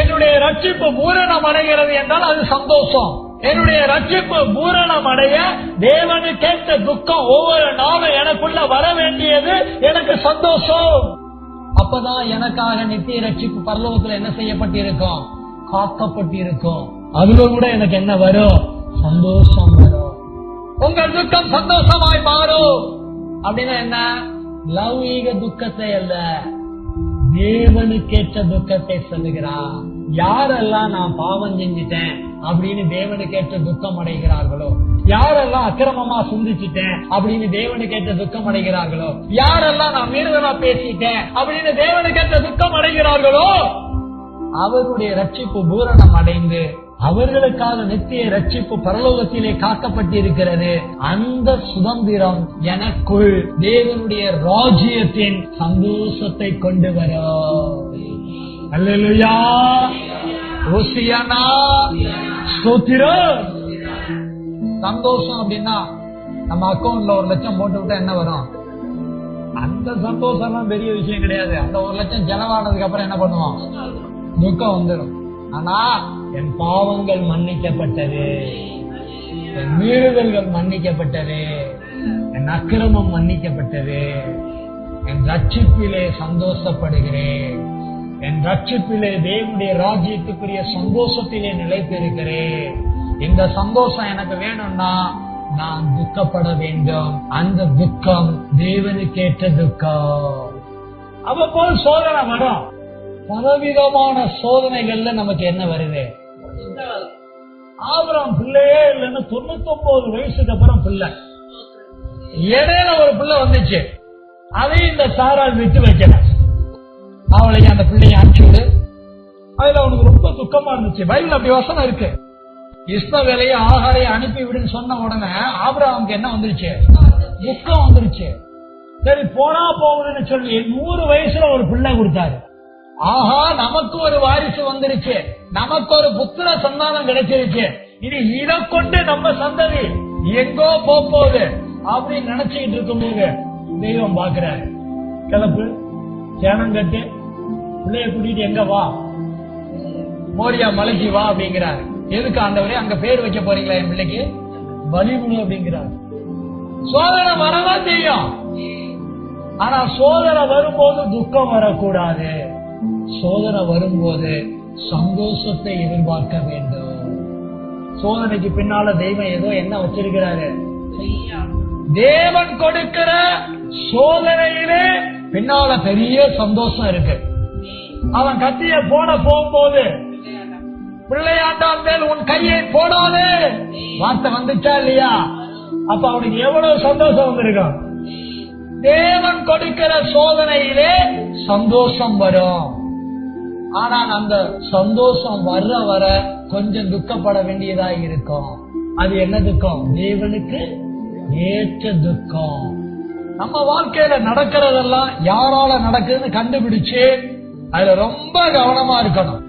[SPEAKER 2] என்னுடைய ரட்சிப்பு பூரணம் அடைகிறது என்றால் அது சந்தோஷம். என்னுடைய ரட்சிப்பு பூரணம் அடைய தேவனுக்கேற்ற துக்கம் ஒவ்வொரு நாளும் எனக்குள்ள வர வேண்டியது எனக்கு சந்தோஷம். அப்பதான் எனக்காக நித்திய ரட்சிப்பு பரலோகத்துல என்ன செய்யப்பட்டிருக்கும்? காக்கப்பட்டிருக்கும். அதுல கூட எனக்கு என்ன வரும்? சந்தோஷம் வரும். உங்கள் துக்கம் சந்தோஷமாய் மாறும். அப்படின்னா என்ன? லௌகீக துக்கத்தை அல்ல, தேவனுக்கேற்ற துக்கத்தை சொல்லுகிறார். யாரெல்லாம் நான் பாவம் செஞ்சிட்டேன் அப்படின்னு தேவனுக்கேற்ற துக்கம் அடைகிறார்களோ, யாரெல்லாம் அக்கிரமமா சிந்திச்சிட்டேன் அப்படின்னு தேவனுக்கேற்ற துக்கம் அடைகிறார்களோ, யாரெல்லாம் நான் மீறுதலா பேசிட்டேன் அப்படின்னு தேவனுக்கேற்ற துக்கம் அடைகிறார்களோ அவருடைய ரட்சிப்பு பூரணம் அடைந்து அவர்களுக்காக நித்திய ரட்சிப்பு பரலோகத்திலே காக்கப்பட்டிருக்கிறது. அந்த சுதந்திரம் எனக்குள் தேவனுடைய ராஜ்யத்தின் சந்தோஷத்தை கொண்டு வரும். அல்லேலூயா, ஓசியானா, ஸ்தோத்திரம். சந்தோஷம் அப்படின்னா நம்ம அக்கௌண்ட்ல 1 லட்சம் போட்டு விட்டா என்ன வரும்? அந்த சந்தோஷம் எல்லாம் பெரிய விஷயம் கிடையாது. அந்த 1 லட்சம் செலவானதுக்கு அப்புறம் என்ன பண்ணுவோம்? துக்கம் வந்துடும். ஆனா என் பாவங்கள் மன்னிக்கப்பட்டது, என் மீறுதல்கள் மன்னிக்கப்பட்டது, என் அக்கிரமம் மன்னிக்கப்பட்டது, என் ரட்சிப்பிலே சந்தோஷப்படுகிறேன், என் ரட்சிப்பிலே தேவனுடைய ராஜ்யத்துக்குரிய சந்தோஷத்திலே நிலைத்திருக்கிறேன். இந்த சந்தோஷம் எனக்கு வேணும்னா நான் துக்கப்பட வேண்டும். அந்த துக்கம் தேவனுக்கேற்ற துக்கம். அவ்வப்போது சோதனை வரும். பலவிதமான சோதனைகள்ல நமக்கு என்ன வருது? ஆபிரகாம் பிள்ளையே இல்லைன்னு 99 வயசுக்கு அப்புறம் பிள்ளை. இடையில ஒரு பிள்ளை வந்துச்சு. அதையும் இந்த சாரால் விட்டு வைக்கல. அவளை அந்த பிள்ளைய அனுப்பிச்சுடு, அதுல அவனுக்கு ரொம்ப துக்கமா இருந்துச்சு. பைபிள் அப்படி வசனம் இருக்கு. இஸ்மவேலையை ஆகாரை அனுப்பி விடுன்னு சொன்ன உடனே ஆபிரகாமுக்கு என்ன வந்துருச்சு? துக்கம் வந்துருச்சு. சரி போனா போகுதுன்னு சொல்லி 100 வயசுல ஒரு பிள்ளை கொடுத்தாரு. ஆஹா, நமக்கு ஒரு வாரிசு வந்துருச்சு, நமக்கு ஒரு புத்திர சந்தானம் கிடைச்சிருச்சு, இது இதை கொண்டு நம்ம சந்ததி எங்கோ போகுது அப்படின்னு நினைச்சுக்கிட்டு இருக்கும்போது தெய்வம் பாக்குறாரு. கிளப்பு, சேனம் கட்டு, பிள்ளைய கூட்டிட்டு எங்க வா, மோரியா மலைக்கு வா அப்படிங்கிறாரு. எதுக்கு ஆண்டவரே? அங்க பேர் வைக்க போறீங்களா என் பிள்ளைக்கு? பலிபுலி அப்படிங்கிறார். சோதனை வரதான் செய்யும். ஆனா சோதனை வரும்போது துக்கம் வரக்கூடாது. சோதனை வரும்போது சந்தோஷத்தை எதிர்பார்க்க வேண்டும். சோதனைக்கு பின்னால தெய்வம் ஏதோ என்ன வச்சிருக்கிறாரு? தேவன் கொடுக்கிற சோதனையிலே பின்னால பெரிய சந்தோஷம் இருக்கு. அவன் கத்திய போட போகும்போது பிள்ளையாண்டான் மேல் உன் கையை போடாது வார்த்தை வந்துச்சா இல்லையா? அப்ப அவனுக்கு எவ்வளவு சந்தோஷம் வந்திருக்கும். தேவன் கொடுக்கிற சோதனையிலே சந்தோஷம் வரும். ஆனால் அந்த சந்தோஷம் வர வர கொஞ்சம் துக்கப்பட வேண்டியதா இருக்கும். அது என்ன துக்கம்? தேவனுக்கு ஏற்ற துக்கம். நம்ம வாழ்க்கையில நடக்கிறதெல்லாம் யாரால நடக்குதுன்னு கண்டுபிடிச்சு அதுல ரொம்ப கவனமா இருக்கணும்.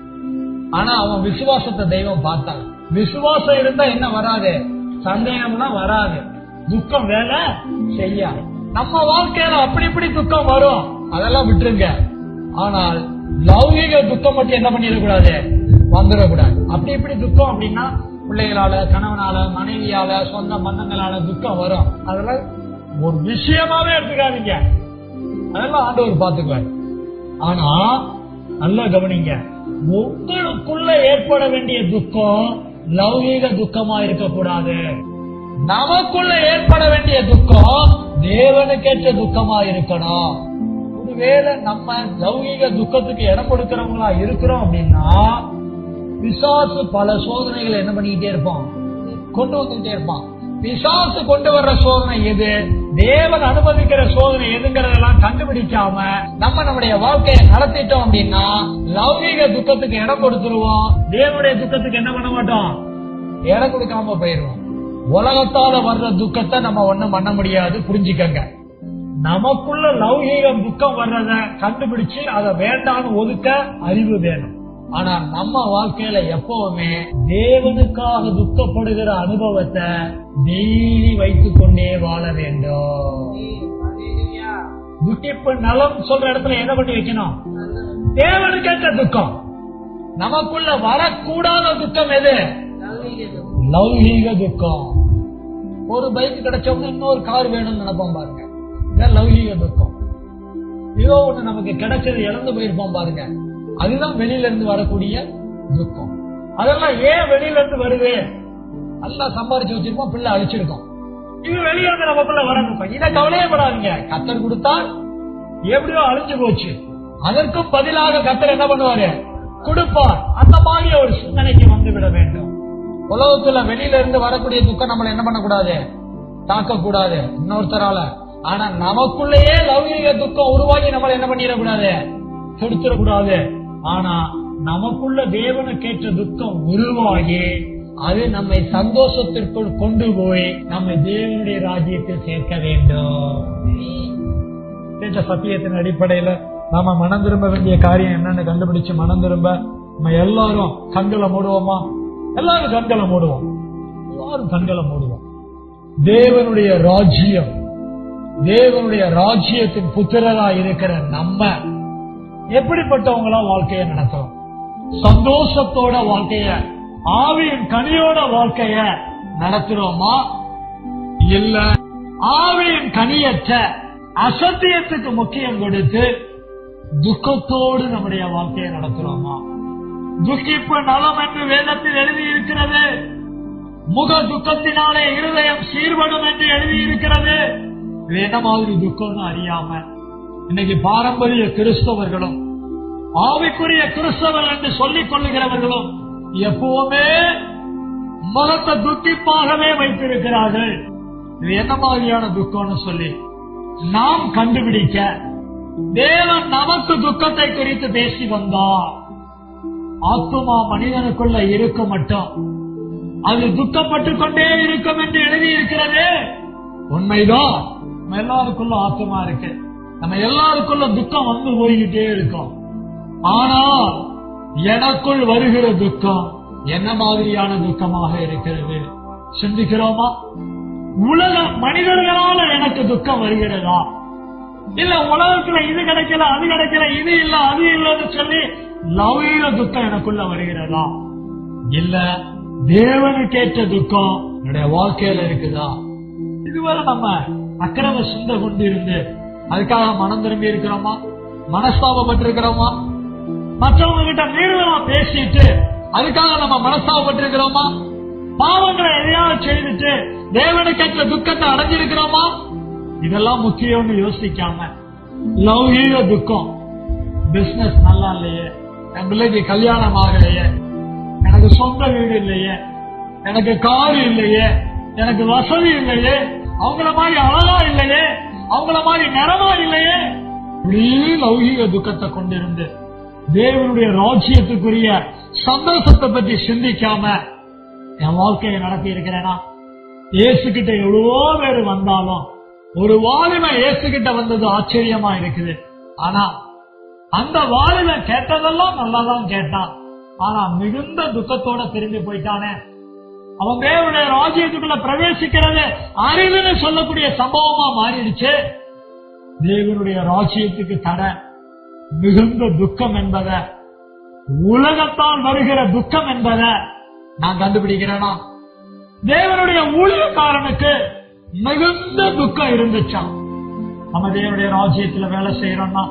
[SPEAKER 2] ஆனா அவன் விசுவாசத்தை தெய்வம் பார்த்தான். விசுவாசம் இருந்தா என்ன வராது? சந்தேகம்லாம் வராது, துக்கம் வேலை செய்யாது. நம்ம வாழ்க்கையில அப்படி இப்படி துக்கம் வரும், அதெல்லாம் விட்டுருங்க. ஆனால் லௌகிக துக்கம் மட்டும் என்ன பண்ணிடக்கூடாது? வந்துடக்கூடாது. அப்படி இப்படி துக்கம் அப்படின்னா பிள்ளைகளால, கணவனால, மனைவியால, சொந்த பந்தங்களால துக்கம் வரும். அதெல்லாம் ஒரு விஷயமாவே எடுத்துக்காதீங்க. அதெல்லாம் ஆண்டவர் பார்த்துக்குவார். ஆனா நல்லா கவனிங்க, உங்களுக்குள்ள ஏற்பட வேண்டிய துக்கம் லௌகீக துக்கமா இருக்கக்கூடாது. நமக்குள்ள ஏற்பட வேண்டிய துக்கம் தேவனுக்கேற்ற துக்கமா இருக்கணும். ஒருவேளை நம்ம லௌகீக துக்கத்துக்கு இடம் கொடுக்கிறவங்களா இருக்கிறோம் அப்படின்னா பிசாசு பல சோதனைகளை என்ன பண்ணிக்கிட்டே இருப்பான்? கொண்டு வந்துகிட்டே இருப்பான். பிசாசு கொண்டு வர்ற சோதனை எது, தேவன் அனுமதிக்கிற சோதனை எதுங்கிறதெல்லாம் கண்டுபிடிக்காம நம்ம நம்முடைய வாழ்க்கையை நடத்திட்டோம் அப்படின்னா லௌகீக துக்கத்துக்கு இடம் கொடுத்துருவோம். தேவனுடைய துக்கத்துக்கு என்ன பண்ண மாட்டோம்? இடம் கொடுக்காம போயிருவோம். உலகத்தால வர்ற துக்கத்தை நம்ம ஒண்ணும் பண்ண முடியாது, புரிஞ்சுக்கங்க. நமக்குள்ள லௌகீகம் துக்கம் வர்றத கண்டுபிடிச்சு அதை வேண்டான்னு ஒதுக்க அறிவு வேணும். ஆனா நம்ம வாழ்க்கையில எப்பவுமே தேவனுக்காக துக்கப்படுகிற அனுபவத்தை டெய்லி வைத்துக் கொண்டே வாழ வேண்டும். துக்கிப்பு நலம் சொல்ற இடத்துல என்ன பண்ணி வைக்கணும்? தேவனுக்கேற்ற துக்கம். நமக்குள்ள வரக்கூடாத துக்கம் எது? லௌகீக துக்கம். ஒரு பைக் கிடைச்சவங்க இன்னொரு கார் வேணும்னு நினைப்போம் பாருங்க, லௌகீக துக்கம். ஏதோ ஒண்ணு நமக்கு கிடைச்சது இழந்து போயிருப்போம் பாருங்க, அதுதான் வெளியில இருந்து வரக்கூடிய துக்கம். அதெல்லாம் ஏன் வெளியில இருந்து வருது? நல்லா சம்பாரிச்சு வச்சிருப்போம், பிள்ளை அழிச்சிருக்கோம், இது வெளியே இருந்து நமக்குள்ள வர துக்கம். இதை கவலையே படாதீங்க. கத்தர் கொடுத்தா எப்படியோ அழிஞ்சு போச்சு, அதற்கும் பதிலாக கத்தர் என்ன பண்ணுவாரு? கொடுப்பார். அந்த மாதிரி ஒரு சிந்தனைக்கு வந்து விட வேண்டும். உலகத்துல வெளியில இருந்து வரக்கூடிய துக்கம் நம்மள என்ன பண்ணக்கூடாது? தாக்க கூடாது இன்னொருத்தரால. ஆனா நமக்குள்ளேயே லௌகீக துக்கம் உருவாகி நம்மள என்ன பண்ணிடக்கூடாது? கெடுத்துடக்கூடாது. ஆனா நமக்குள்ள தேவனுக்கேற்ற துக்கம் உருவாகி அது நம்மை சந்தோஷத்திற்குள் கொண்டு போய் நம்ம தேவனுடைய ராஜ்யத்தில் சேர்க்க வேண்டும். சத்தியத்தின் அடிப்படையில நாம மனம் திரும்ப வேண்டிய காரியம் என்னன்னு கண்டுபிடிச்சு மனம் திரும்ப நம்ம எல்லாரும் கண்களை மூடுவோமா? எல்லாரும் கண்களை மூடுவோம். எல்லாரும் கண்களை மூடுவோம். தேவனுடைய ராஜ்யம், தேவனுடைய ராஜ்யத்தின் புத்திரரா இருக்கிற நம்ம எப்படிப்பட்டவங்களா வாழ்க்கைய நடத்துறோம்? சந்தோஷத்தோட வாழ்க்கைய, ஆவியின் கனியோட வாழ்க்கைய நடத்துறோமா? இல்ல ஆவியின் கனியற்ற அசத்தியத்துக்கு முக்கியம் கொடுத்து துக்கத்தோடு நம்முடைய வாழ்க்கையை நடத்துறோமா? துக்கிப்பு நலம் என்று வேதத்தில் எழுதி இருக்கிறது. முக துக்கத்தினாலே இருதயம் சீர்படும் என்று எழுதி இருக்கிறது. என்ன மாதிரி துக்கம்னு அறியாம இன்னைக்கு பாரம்பரிய கிறிஸ்தவர்களும் ஆவிக்குரிய கிறிஸ்தவர் என்று சொல்லிக் கொள்ளுகிறவர்களும் எப்பவுமே முகத்தை துக்கிப்பாகவே வைத்திருக்கிறார்கள். இது என்ன மாதிரியான துக்கம்னு சொல்லி நாம் கண்டுபிடிக்க தேவன் நமக்கு துக்கத்தை குறித்து பேசி வந்தார். ஆத்துமா மனிதனுக்குள்ள இருக்க மட்டும் அது துக்கப்பட்டு கொண்டே இருக்கும் என்று எழுதி இருக்கிறது. உண்மைதான். நம்ம எல்லாருக்குள்ள ஆத்துமா இருக்கு. நம்ம எல்லாருக்குள்ள துக்கம் வந்து போய்கிட்டே இருக்கும். ஆனால் எனக்குள் வருகிற துக்கம் என்ன மாதிரியான துக்கமாக இருக்கிறது சிந்திக்கிறோமா? உலக மனிதர்களால எனக்கு துக்கம் வருகிறதா? இல்ல உலகத்துல இது கிடைக்கல, அது கிடைக்கல, இது இல்ல, அது இல்லன்னு சொல்லி லௌகீக துக்கம் எனக்குள்ள வருகிறதா? இல்ல தேவனுக்கேற்ற துக்கம் என்னுடைய வாழ்க்கையில இருக்குதா? இதுவரை நம்ம அக்கிரம சிந்தை கொண்டு இருந்து அதுக்காக மனம் திரும்பி இருக்கிறோமா? மனஸ்தாபப்பட்டிருக்கிறோமா? மற்றவங்க கிட்ட மீறுதலா பேசிட்டு அதுக்காக நம்ம மனஸ்தாபப்பட்டிருக்கிறோமா? பாவங்களை எதையாவது செய்துட்டு தேவனுக்கேற்ற துக்கத்தை அடைஞ்சிருக்கிறோமா? இதெல்லாம் முக்கியம்னு யோசிக்காம லௌகீக துக்கம், பிசினஸ் நல்லா இல்லையே, என் பிள்ளைக்கு கல்யாணம் ஆகலையே, எனக்கு சொந்த வீடு இல்லையே, எனக்கு காரு இல்லையே, எனக்கு வசதி இல்லையே, அவங்கள மாதிரி அழகா இல்லையே, அவங்கள மாதிரி நிறமா இல்லையே, இப்படியே லௌகீக துக்கத்தை கொண்டிருந்து தேவனுடைய ராஜ்யத்துக்குரிய சந்தோஷத்தை பற்றி சிந்திக்காம என் வாழ்க்கையை நடத்தி இருக்கிறேனா? இயேசு கிட்ட எவ்வளவோ பேர் வந்தாலும் ஒரு வாலிபன் இயேசு கிட்ட வந்தது ஆச்சரியமா இருக்குது. ஆனா அந்த வாலிபன் கேட்டதெல்லாம் நல்லாதான் கேட்டான். ஆனா மிகுந்த துக்கத்தோட திரும்பி போயிட்டானே. அவன் தேவனுடைய ராஜ்யத்துக்குள்ள பிரவேசிக்கிறது அறிவுன்னு சொல்லக்கூடிய சம்பவமா மாறிடுச்சு. தேவனுடைய ராஜ்யத்துக்கு தடை மிகுந்த துக்கம் என்பத, உலகத்தால் வருகிற துக்கம் என்பத நான் கண்டுபிடிக்கிறேனா? தேவனுடைய ஊழியக்காரனுக்கு மிகுந்த துக்கம் இருந்துச்சான். நம்ம தேவனுடைய ராஜ்யத்துல வேலை செய்யறோம்னா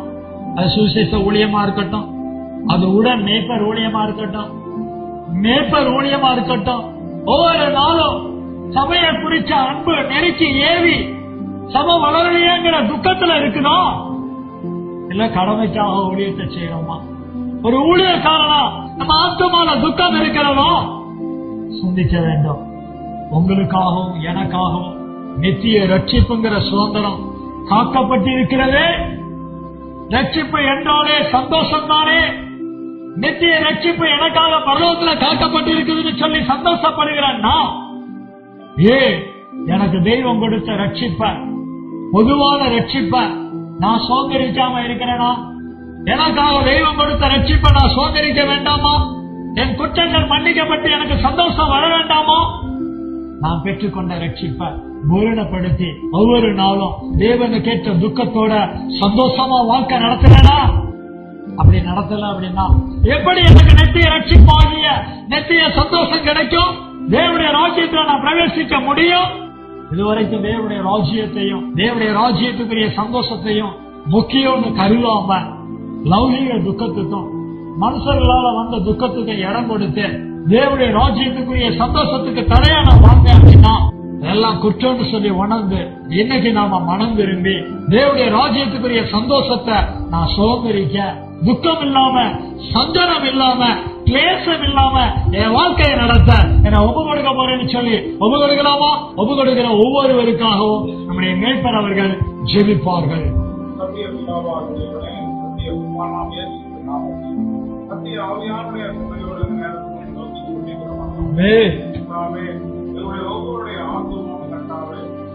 [SPEAKER 2] அது சுவிசேஷ ஊழியமா இருக்கட்டும், அது உடன் மேய்ப்பர் ஊழியமா இருக்கட்டும், மேய்ப்பர் ஊழியமா இருக்கட்டும், ஒவ்வொரு நாளும் சபையை குறிச்ச அன்பு நெருக்கி ஏவி சபை வளரலையேங்கிற துக்கத்துல இருக்குதா? இல்ல கடமைக்காக ஊழியத்தை செய்யறோமா? ஒரு ஊழியக்காரனா நம்ம ஆத்மால துக்கம் இருக்கிறதோ சிந்திக்க வேண்டும். உங்களுக்காகவும் எனக்காகவும் நித்திய ரட்சிப்புங்கிற சுதந்திரம் காக்கப்பட்டிருக்கிறதே. ரட்சிப்பு என்றாலே சந்தோஷம் தானே. நித்திய ரட்சிப்பு எனக்காக பரலோகத்தில் காக்கப்பட்டிருக்குதுன்னு சொல்லி சந்தோஷப்படுகிறேன்னா, எனக்கு தெய்வம் கொடுத்த ரட்சிப்ப, பொதுவான ரட்சிப்ப நான் சோதரிக்காம இருக்கிறேனா? எனக்காக தெய்வம் கொடுத்த ரட்சிப்ப நான் சோதரிக்க வேண்டாமா? என் குற்றங்கள் மன்னிக்கப்பட்டு எனக்கு சந்தோஷம் வர வேண்டாமா? நான் பெற்றுக்கொண்ட ரட்சிப்ப பூரணப்படுத்தி ஒவ்வொரு நாளும் தேவனுக்கேற்ற துக்கத்தோட சந்தோஷமா வாழ்க்கை நடத்துறேனா? அப்படி நடத்தல அப்படின்னா எப்படி எனக்கு நெத்திய ரட்சிப்பாகிய நெத்திய சந்தோஷம் கிடைக்கும்? தேவனுடைய ராஜ்யத்துல நான் பிரவேசிக்க முடியும்? இதுவரைக்கும் தேவனுடைய ராஜ்யத்தையும் தேவனுடைய ராஜ்யத்துக்குரிய சந்தோஷத்தையும் முக்கியம்னு கருவாம லௌகீக துக்கத்துக்கும் மனுஷர்களால வந்த துக்கத்துக்கு இடம் கொடுத்து தேவனுடைய ராஜ்யத்துக்குரிய சந்தோஷத்துக்கு தடையா நான் வாங்க அப்படின்னா எல்லாம் குற்றம்னு சொல்லி உணர்ந்து இன்னைக்கு நாம மனம் திரும்பி தேவனுடைய ராஜ்யத்துக்குரிய சந்தோஷத்தை நான் சுதந்திரிக்க, துக்கம் இல்லாம, சஞ்சலம் இல்லாம, கிளேசம் இல்லாம என் வாழ்க்கையை நடத்த என்ன ஒப்பு கொடுக்க போறேன்னு சொல்லி ஒப்பு கொடுக்கலாமா? ஒப்பு கொடுக்கிற ஒவ்வொருவருக்காகவும் நம்முடைய மேய்ப்பர் அவர்கள் ஜெபிப்பார்கள்.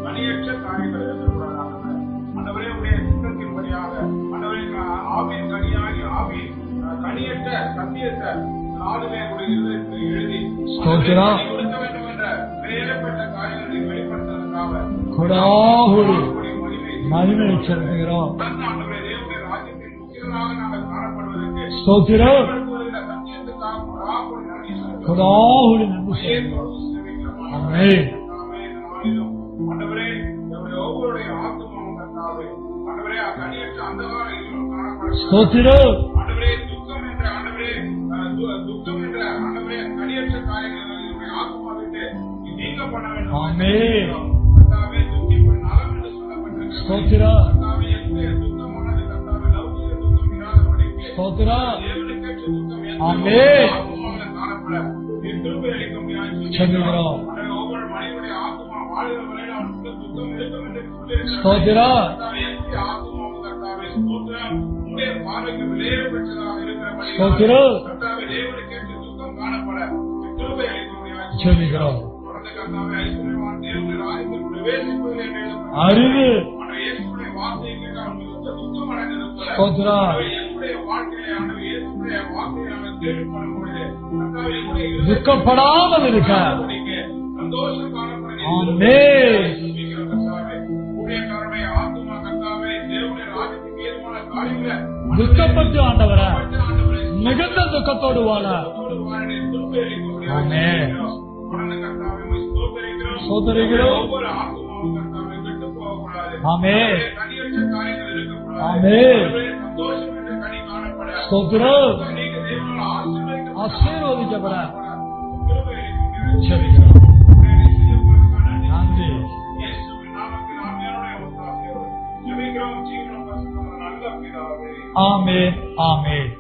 [SPEAKER 3] அணியற்ற காரியங்களை அண்டவரே உடைய சித்தத்தின்படியாக ஆவின் கனியாகி ஆவி கனியற்ற சத்தியத்தை நாடுமே எழுதி கொடுக்க வேண்டும் என்ற வேறுபட்ட காரியங்களை வெளிப்படுத்துவதற்காக
[SPEAKER 2] மகிமை செலுத்துகிறோம்.
[SPEAKER 3] ஆண்டவரே தேவனுடைய ராஜ்யத்தின் முக்கியமாக நாங்கள் காணப்படுவதற்கு ஆண்டவரே நம்முடைய ஒவ்வொருடைய ஆத்துமாவும் கர்த்தாவே ஆண்டவரே கனியற்ற அந்தகார இருளும் காணப்படும் ஆண்டவரே துக்கம் என்ற ஆண்டவரே கனியற்ற காரியங்கள் ஆத்துமா விட்டு நீங்க பண்ண வேண்டும். கர்த்தாவே துக்கிப்பு நலம் என்று சொல்லப்பட்டிருக்கிறது. கர்த்தாவே எந்த துக்கமானது கர்த்தாவே லௌகிக துக்கம் இல்லாதபடிக்கு தேவனுக்கேற்ற துக்கம் ஆத்துமாவில் காணப்பட திருப்பி அளிக்க முடியாது. ஒவ்வொரு மனிதனுடைய ஆத்துமா வாழ்கிற வரையில் அவனுக்கு துக்கம் இருக்கும் என்று சொல்லியிருக்கிறார். ஆத்துமாவும் கர்த்தாவே உடைய பார்வைக்கு விலையேற பெற்றதாக இருக்கிற தேவனுக்கு
[SPEAKER 2] செபிக்கிறோம்.
[SPEAKER 3] தொடர்ந்து கர்த்தாவே ஐஸ்வர்யவான் தேவனுடைய ராஜ்யத்தில் பிரவேசிப்பதில் என்னை
[SPEAKER 2] அறிவு
[SPEAKER 3] ஆண்டவரே, இயேசுவுடைய வார்த்தையை கேட்டு அவர்களுக்கு துக்கம் அடைந்திருப்பது
[SPEAKER 2] ஸ்தோத்திரம்.
[SPEAKER 3] என்னுடைய வாழ்க்கையிலே ஆண்டவரே இயேசுவுடைய வார்த்தையை நாங்கள் கேள்விப்படும் பொழுது கர்த்தாவே என்னுடைய இருதயத்தில்
[SPEAKER 2] துக்கப்படாமல் இருக்க
[SPEAKER 3] சந்தோஷம் காணப்பட
[SPEAKER 2] ஆமென்.
[SPEAKER 3] ஜெபிக்கிறோம் கர்த்தாவே. ஊழியக்காரருடைய ஆத்துமா கர்த்தாவே தேவனுடைய ராஜ்யத்துக்கு ஏதுவான காரியங்களை
[SPEAKER 2] துக்கப்பட்டு ஆண்டவரே
[SPEAKER 3] ஆண்டவரே
[SPEAKER 2] மிகுந்த துக்கத்தோடு வாழ
[SPEAKER 3] வாரனை திருப்பேரிக்கொண்டு
[SPEAKER 2] ஆமென்.
[SPEAKER 3] தொடர்ந்து கர்த்தாவே உம்மை ஸ்தோத்திரிக்கிறோம்.
[SPEAKER 2] ஸ்தோத்திரிக்கிறோம்.
[SPEAKER 3] ஒவ்வொரு ஆத்துமாவும் கர்த்தாவே விட்டு போகக்கூடாது.
[SPEAKER 2] ஆமென்.
[SPEAKER 3] கனியற்ற காரியங்கள் இருக்கக்கூடாது.
[SPEAKER 2] ஆமென்.
[SPEAKER 3] சந்தோஷம் என்ற கனி காணப்பட
[SPEAKER 2] ஸ்தோத்திரம்.
[SPEAKER 3] அநேக தேவனால்
[SPEAKER 2] ஆசீர்வதிக்கப்பட
[SPEAKER 3] கிருபை இருக்கும்.
[SPEAKER 2] செபிக்கிறோம்.
[SPEAKER 3] உம்மை செய்யப்படுவதற்கான
[SPEAKER 2] நன்றி.
[SPEAKER 3] இயேசுவின் நாமத்தில் ஆவியானவருடைய ஒத்தாசையோடு ஜெபிக்கிறோம். ஜீவனம் பரிசுத்தமுள்ள நல்ல பிதாவே.
[SPEAKER 2] ஆமென். ஆமென்.